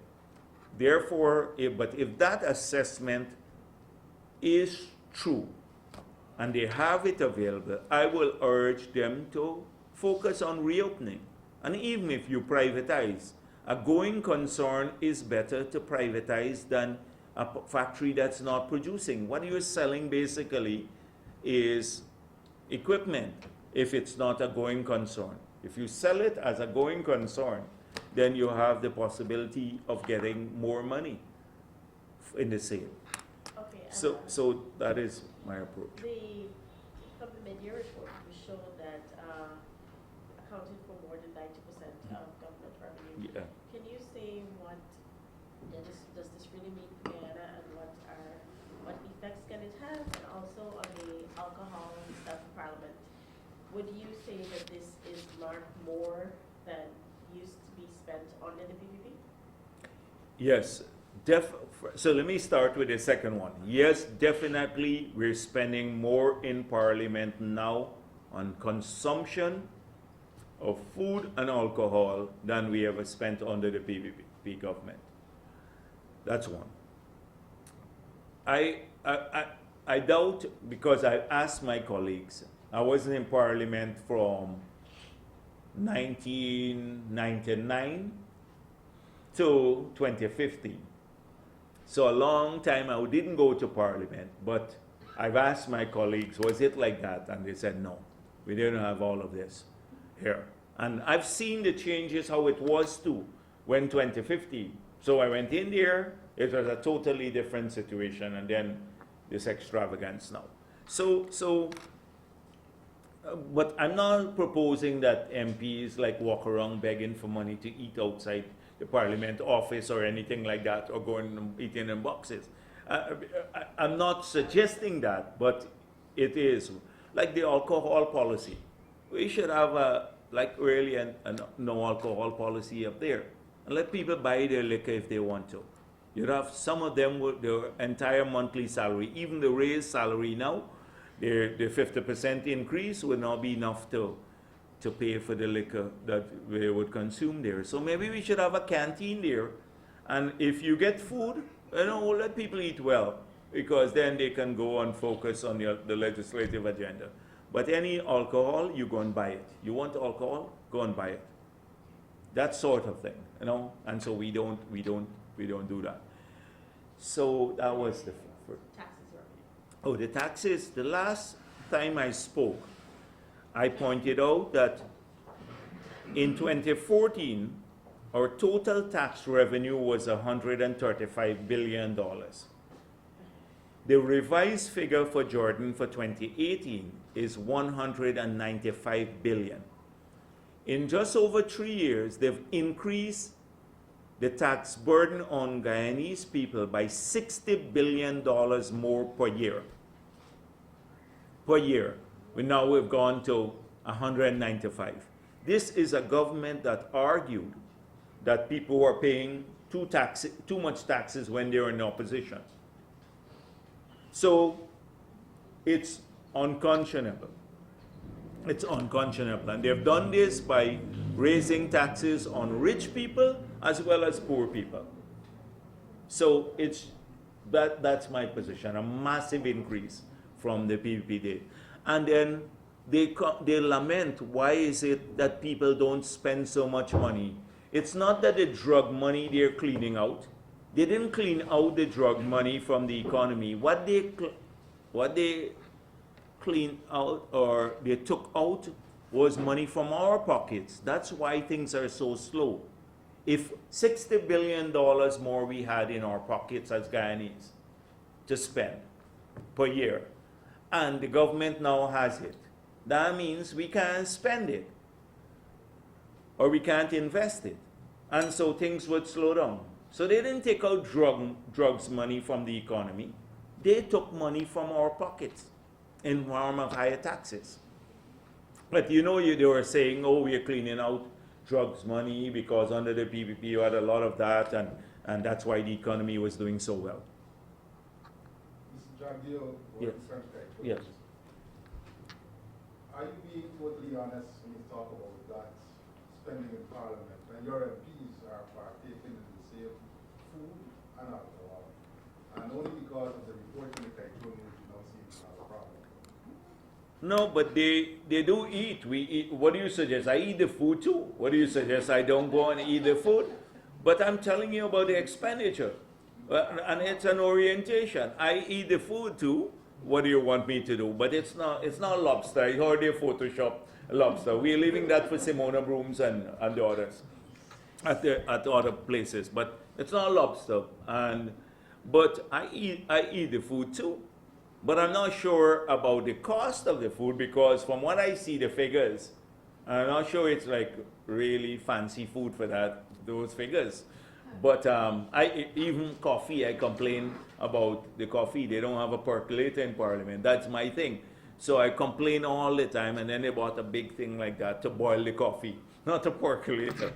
therefore, but if that assessment is true and they have it available, I will urge them to focus on reopening. And even if you privatize, a going concern is better to privatize than a factory that's not producing. What you're selling basically is equipment if it's not a going concern. If you sell it as a going concern, then you have the possibility of getting more money in the sale. Okay. So that is my approach. From the mid-year report, we showed that accounted for more than 90% of government revenue. Yeah. Can you say does this really mean for Guyana, and what effects can it have? And also on the alcohol and stuff in Parliament, would you say that this is not more than used to be spent under the PPP? Yes. So let me start with the second one. Yes, definitely we're spending more in Parliament now on consumption of food and alcohol than we ever spent under the PPP government. That's one. I doubt, because I asked my colleagues, I wasn't in Parliament from 1999 to 2015. So a long time I didn't go to Parliament, but I've asked my colleagues, was it like that? And they said, no, we didn't have all of this here. And I've seen the changes, how it was too, when 2015. So I went in there, it was a totally different situation, and then this extravagance now. But I'm not proposing that MPs like walk around begging for money to eat outside the Parliament office or anything like that, or going and eating in boxes. I'm not suggesting that, but it is like the alcohol policy. We should have really a no alcohol policy up there, and let people buy their liquor if they want to. You'd have some of them with their entire monthly salary, even the raised salary now, the 50% increase would not be enough to pay for the liquor that they would consume there. So maybe we should have a canteen there, and if you get food, let people eat well, because then they can go and focus on the legislative agenda. But any alcohol, you go and buy it. You want alcohol, go and buy it. That sort of thing, And so we don't do that. So that was the first. Taxes revenue. Oh, the taxes. The last time I spoke, I pointed out that In 2014, our total tax revenue was $135 billion. The revised figure for Jordan for 2018 is $195 billion. In just over 3 years, they've increased the tax burden on Guyanese people by $60 billion more per year. Per year. We've gone to 195. This is a government that argued that people were paying too much taxes when they were in opposition. So it's unconscionable. It's unconscionable. And they've done this by raising taxes on rich people as well as poor people. So that's my position, a massive increase from the PPP did. And then they lament, why is it that people don't spend so much money? It's not that the drug money they're cleaning out. They didn't clean out the drug money from the economy. What they cleaned out or they took out was money from our pockets. That's why things are so slow. If $60 billion more we had in our pockets as Guyanese to spend per year, and the government now has it, that means we can't spend it or we can't invest it. And so things would slow down. So they didn't take out drugs money from the economy. They took money from our pockets in form of higher taxes. But you know, they were saying, oh, we're cleaning out drugs money because under the PPP you had a lot of that, and that's why the economy was doing so well. Mr. Jagdeo, Yes. Yes. Are you being totally honest when you talk about that spending in Parliament, and your MPs are partaking in the same food and alcohol, and only because of the reporting that I told you, you now seem to have a problem? No, but they do eat. We eat. What do you suggest? I eat the food too. What do you suggest? I don't go and eat the food? But I'm telling you about the expenditure. And it's an orientation. I eat the food too. What do you want me to do? But it's not lobster. I heard they Photoshop lobster. We're leaving that for Simona Brooms and the others at other places. But it's not lobster. But I eat the food too. But I'm not sure about the cost of the food, because from what I see the figures, I'm not sure it's like really fancy food for those figures. But even coffee, I complain about the coffee. They don't have a percolator in Parliament. That's my thing. So I complain all the time, and then they bought a big thing like that to boil the coffee, not a percolator.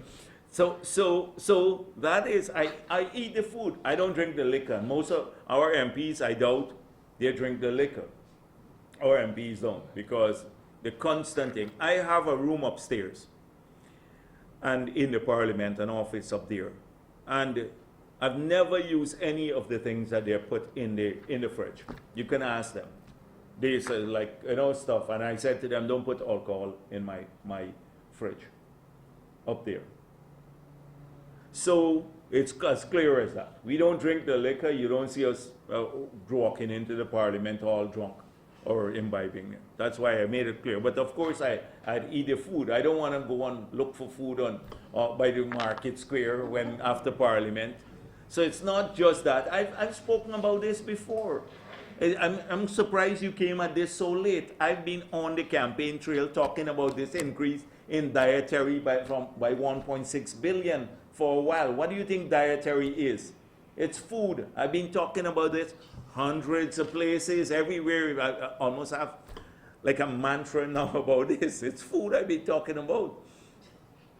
So that is, I eat the food. I don't drink the liquor. Most of our MPs, I doubt, they drink the liquor. Our MPs don't, because the constant thing. I have a room upstairs, and in the Parliament, an office up there. And I've never used any of the things that they put in the fridge. You can ask them. They say, like, stuff. And I said to them, don't put alcohol in my fridge up there. So it's as clear as that. We don't drink the liquor. You don't see us walking into the Parliament all drunk or imbibing. That's why I made it clear. But of course, I'd eat the food. I don't want to go and look for food by the market square after Parliament. So it's not just that. I've spoken about this before. I'm surprised you came at this so late. I've been on the campaign trail talking about this increase in dietary by 1.6 billion for a while. What do you think dietary is? It's food. I've been talking about this hundreds of places, everywhere. I almost have like a mantra now about this. It's food I've been talking about.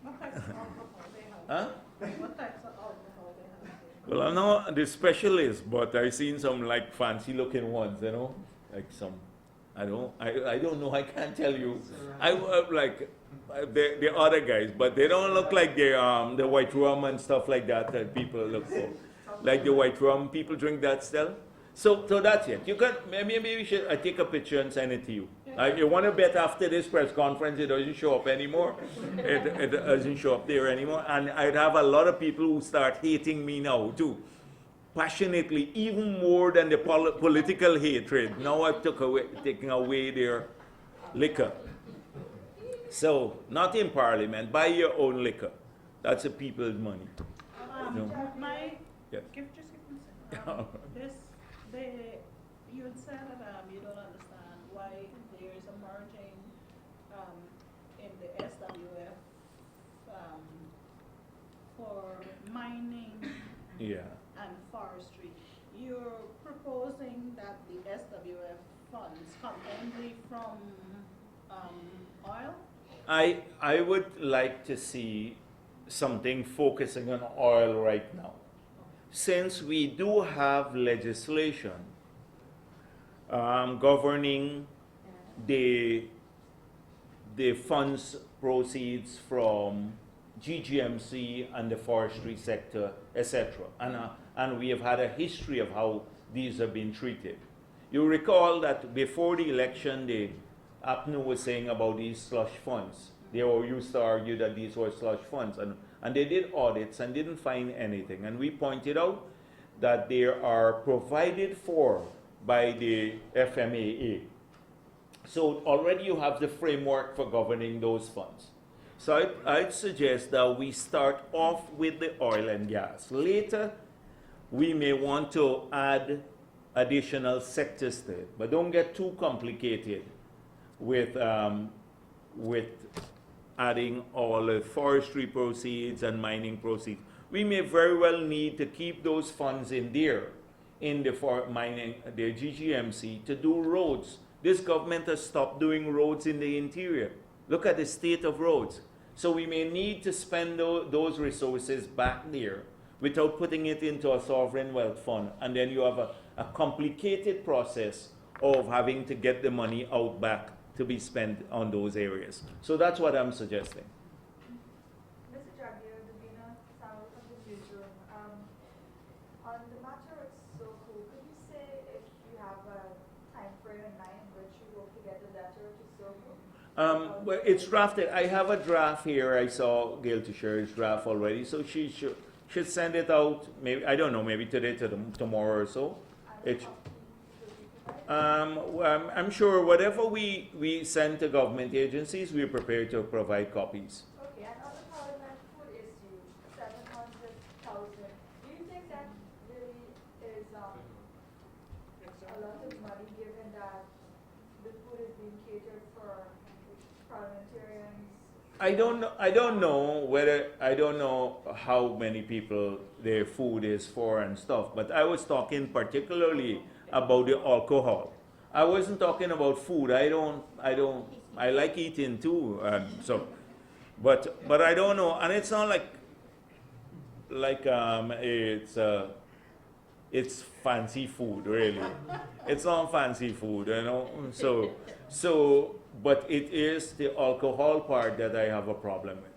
What types of alcohol they have? Huh? What types of alcohol they have? Well, I'm not the specialist, but I've seen some like fancy looking ones, like some. I don't know. I can't tell you. The other guys, but they don't look like the white rum and stuff like that people look for. Like the white rum, people drink that still. So that's it. You can maybe we should take a picture and send it to you. You want to bet after this press conference it doesn't show up anymore. It doesn't show up there anymore, and I'd have a lot of people who start hating me now too, passionately, even more than the political hatred. Now I've taken away their liquor. So, not in Parliament, buy your own liquor. That's the people's money. No. My, Yes. just give me a second. You had said that you don't understand why there is a merging in the SWF for mining Yeah. and forestry. You're proposing that the SWF funds come only from oil? I would like to see something focusing on oil right now. Since we do have legislation governing the funds proceeds from GGMC and the forestry sector, etc. And we have had a history of how these have been treated. You recall that before the election, the APNU was saying about these slush funds. They all used to argue that these were slush funds, and they did audits and didn't find anything. And we pointed out that they are provided for by the FMAA. So already you have the framework for governing those funds. So I'd suggest that we start off with the oil and gas. Later, we may want to add additional sectors to it, but don't get too complicated with adding all the forestry proceeds and mining proceeds. We may very well need to keep those funds in there, in the GGMC, to do roads. This government has stopped doing roads in the interior. Look at the state of roads. So we may need to spend those resources back there without putting it into a sovereign wealth fund. And then you have a complicated process of having to get the money out back to be spent on those areas. So that's what I'm suggesting. Mr. Jagdeo, Davina Samuel from the newsroom. On the matter of SOCO, could you say if you have a time frame in mind in which you hope to get a letter to SOCO? Well, it's drafted. I have a draft here. I saw Gail Tisher's draft already, so she should send it out. Maybe, I don't know, maybe today to tomorrow or so. And It, a copy would be provided? I'm sure whatever we send to government agencies, we're prepared to provide copies. Okay, and on the Parliament food issue, 700,000, do you think that really is a lot of money given that the food is being catered for parliamentarians? I don't know how many people their food is for and stuff, but I was talking particularly about the alcohol. I wasn't talking about food. I like eating too, but I don't know, and it's not like it's fancy food, really. It's not fancy food, you know. But it is the alcohol part that I have a problem with.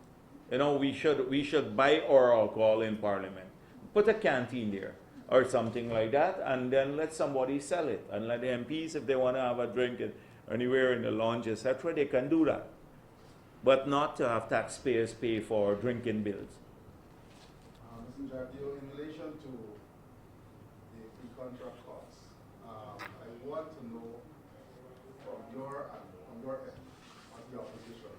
You know, we should buy our alcohol in Parliament, put a canteen there or something like that, and then let somebody sell it, and let the MPs, if they want to have a drink anywhere in the lounge, etc., they can do that. But not to have taxpayers pay for drinking bills. Mr. Jagdeo, in relation to the pre-contract costs, I want to know from your end, as the opposition,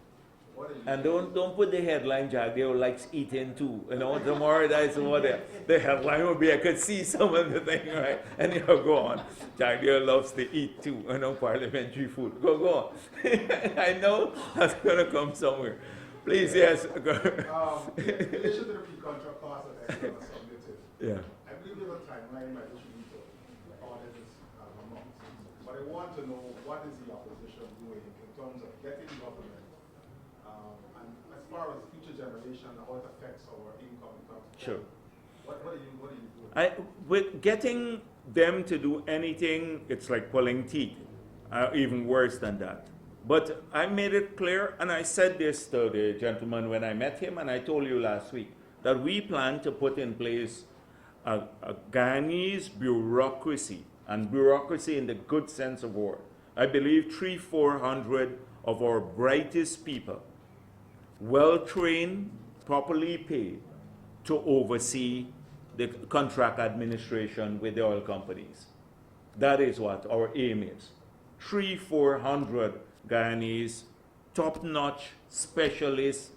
what are you And don't put the headline, Jagdeo likes eating too. You know, tomorrow that's what the headline will be. I could see some of the thing, right? And you go on. Jagdeo loves to eat too, you know, parliamentary food. Go on. I know that's going to come somewhere. Please, yes. in relation to the pre-contract costs that I submitted, Yeah. I believe there's a timeline by which we need to audit this amount. But I want to know what is the opposition doing in terms of getting government, and as far as future generation, how it affects our income in terms of Sure. what are you doing? With getting them to do anything, it's like pulling teeth, even worse than that. But I made it clear, and I said this to the gentleman when I met him, and I told you last week, that we plan to put in place a Guyanese bureaucracy, and bureaucracy in the good sense of word. I believe 300-400 of our brightest people, well-trained, properly paid, to oversee the contract administration with the oil companies. That is what our aim is. 300-400 Guyanese top-notch specialists,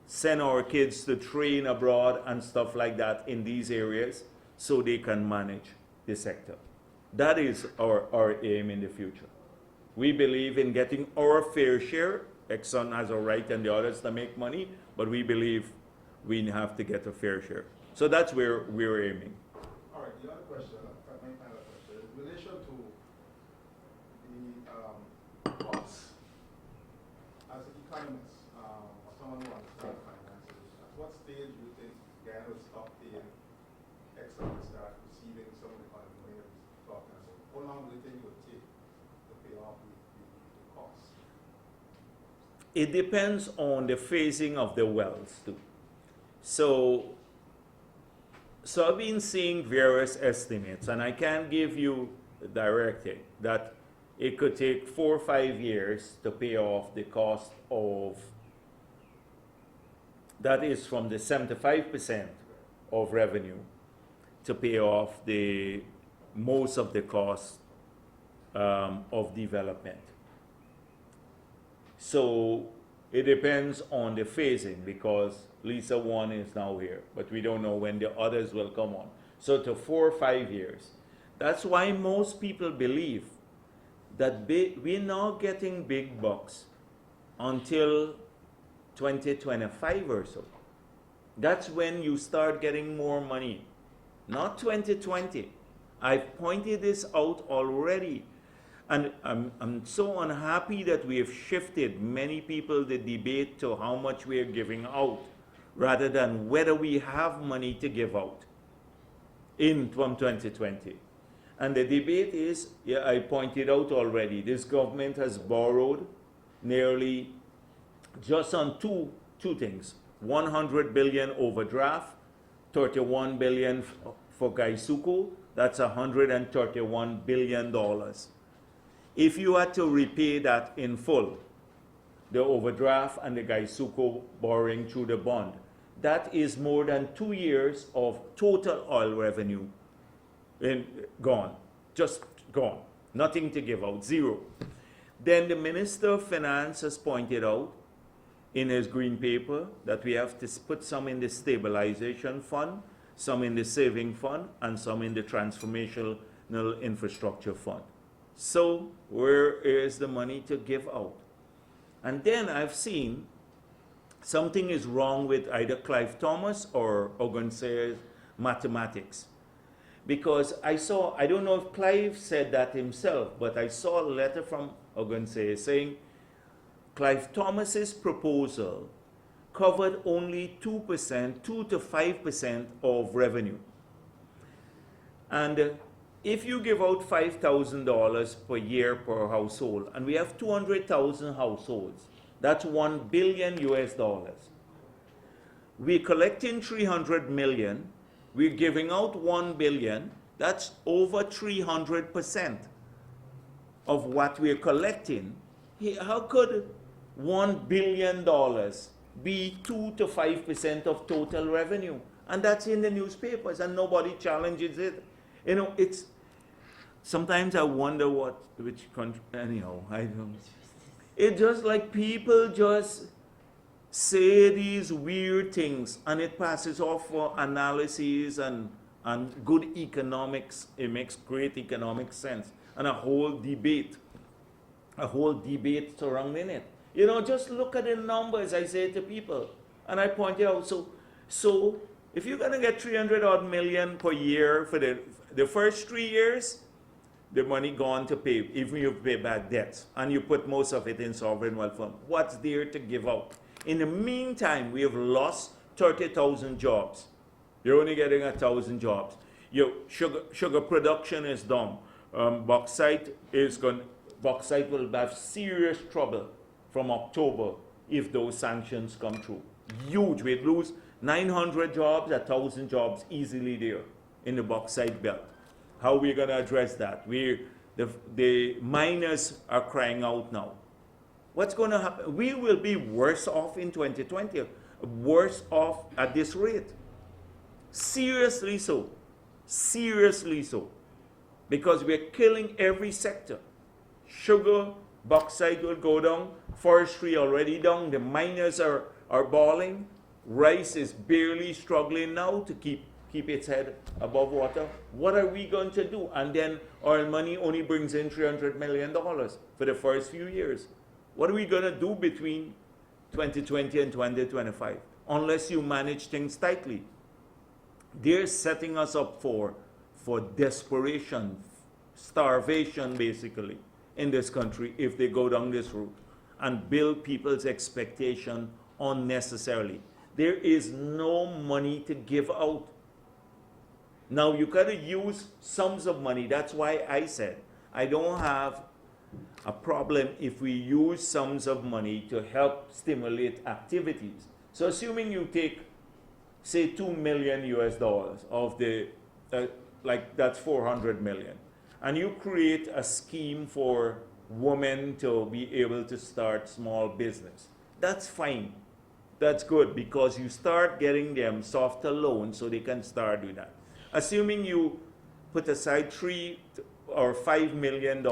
send our kids to train abroad and stuff like that in these areas so they can manage the sector. That is our aim in the future. We believe in getting our fair share. Exxon has a right and the others to make money, but we believe we have to get a fair share. So that's where we're aiming. All right, the other question, my final question, in relation to the costs, as an economist, or someone who understands finances, at what stage do you think Guyana will stop paying Exxon and start receiving some of the kind of money that we're talking about? How long do you think it would take to pay off the costs? It depends on the phasing of the wells too. So I've been seeing various estimates, and I can't give you a direct thing, that it could take 4 or 5 years to pay off the cost of, that is from the 75% of revenue, to pay off the most of the cost of development. So it depends on the phasing, because Lisa 1 is now here, but we don't know when the others will come on. So to 4 or 5 years. That's why most people believe that we're not getting big bucks until 2025 or so. That's when you start getting more money, not 2020. I've pointed this out already. And I'm so unhappy that we have shifted many people the debate to how much we are giving out, rather than whether we have money to give out from 2020. And the debate is, yeah, I pointed out already, this government has borrowed nearly, just on two things, 100 billion overdraft, 31 billion for Gaisuku, that's $131 billion. If you had to repay that in full, the overdraft and the Gaisuku borrowing through the bond, that is more than 2 years of total oil revenue gone, just gone, nothing to give out, zero. Then the Minister of Finance has pointed out in his green paper that we have to put some in the stabilization fund, some in the saving fund, and some in the transformational infrastructure fund. So where is the money to give out? And then I've seen something is wrong with either Clive Thomas or Ogunse's mathematics. Because I don't know if Clive said that himself, but I saw a letter from Ogunse saying Clive Thomas's proposal covered only 2%, 2 to 5% of revenue. And if you give out $5,000 per year per household, and we have 200,000 households, that's $1 billion US. We're collecting 300 million, we're giving out 1 billion, that's over 300% of what we're collecting. How could $1 billion be 2 to 5% of total revenue? And that's in the newspapers and nobody challenges it. You know, it's, sometimes I wonder which country, anyhow, I don't. It's just like people just say these weird things and it passes off for analyses and good economics. It makes great economic sense. And a whole debate surrounding it. You know, just look at the numbers, I say to people. And I point out, so if you're going to get 300 odd million per year for the first 3 years, the money gone to pay, even if you pay back debts, and you put most of it in sovereign wealth fund. What's there to give out? In the meantime, we have lost 30,000 jobs. You're only getting 1,000 jobs. Your sugar production is down. Bauxite will have serious trouble from October if those sanctions come through. Huge. We'd lose 900 jobs, 1,000 jobs easily there in the bauxite belt. How are we going to address that? The miners are crying out now. What's going to happen? We will be worse off in 2020, worse off at this rate. Seriously so. Seriously so. Because we're killing every sector. Sugar, bauxite will go down, Forestry already down. The miners are balling. Rice is barely struggling now to keep its head above water. What are we going to do? And then oil money only brings in $300 million for the first few years. What are we going to do between 2020 and 2025? Unless you manage things tightly. They're setting us up for desperation, starvation basically, in this country if they go down this route and build people's expectation unnecessarily. There is no money to give out. Now you got to use sums of money. That's why I said I don't have a problem if we use sums of money to help stimulate activities. So assuming you take, say, $2 million of the, like that's 400 million, and you create a scheme for women to be able to start small business. That's fine. That's good because you start getting them softer loans so they can start doing that. Assuming you put aside $3 or $5 million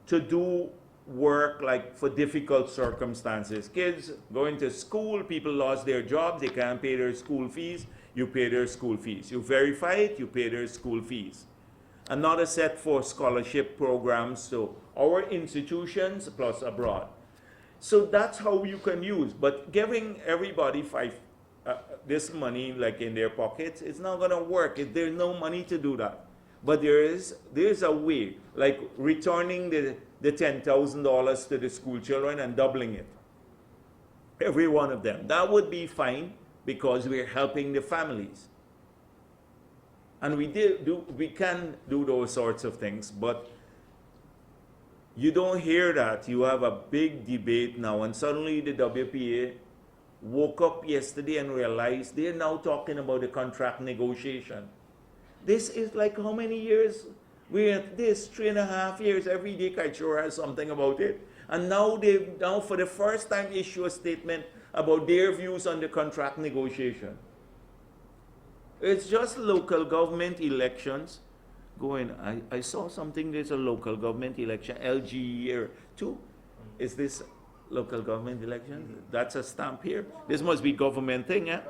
to do work like for difficult circumstances. Kids going to school, people lost their jobs, they can't pay their school fees, you pay their school fees. You verify it, you pay their school fees. Another set for scholarship programs to our institutions plus abroad. So that's how you can use, but giving everybody this money like in their pockets, it's not gonna work. There's no money to do that. But there's a way, like returning the $10,000 to the school children and doubling it. Every one of them. That would be fine because we're helping the families. And we can do those sorts of things, but you don't hear that. You have a big debate now, and suddenly the WPA woke up yesterday and realized they're now talking about the contract negotiation. This is like how many years? We're at this 3.5 years. Every day Kaichur has something about it. And now they for the first time issue a statement about their views on the contract negotiation. It's just local government elections going. I saw something, there's a local government election, LG year 2. Is this local government election? That's a stamp here. This must be government thing, yeah?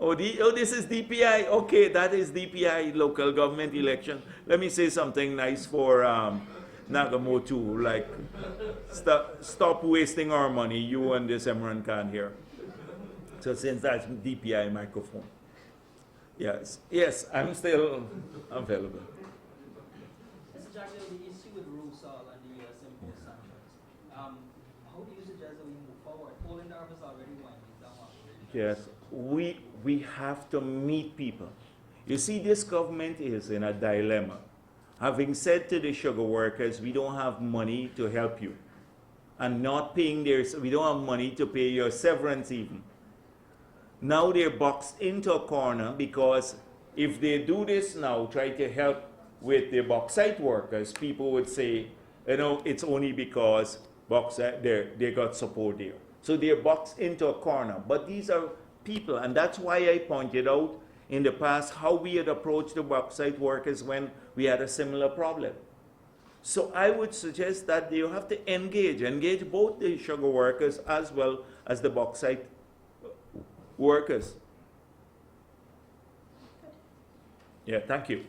Oh, this is DPI. Okay, that is DPI, local government election. Let me say something nice for Nagamotu, like, stop wasting our money, you and this Emran Khan here. So since that's DPI microphone. Yes, I'm still available. Mr. Jagdeo, the issue with Rusal and the U.S. imposed sanctions, how do you suggest that we move forward? Poland is already winding down operations. Yes, we have to meet people. You see, this government is in a dilemma. Having said to the sugar workers, we don't have money to help you. And not paying we don't have money to pay your severance even. Now they're boxed into a corner because if they do this now, try to help with the bauxite workers, people would say, you know, it's only because bauxite, they got support there. So they're boxed into a corner. But these are people, and that's why I pointed out in the past how we had approached the bauxite workers when we had a similar problem. So I would suggest that you have to engage both the sugar workers as well as the bauxite workers. Yeah, thank you.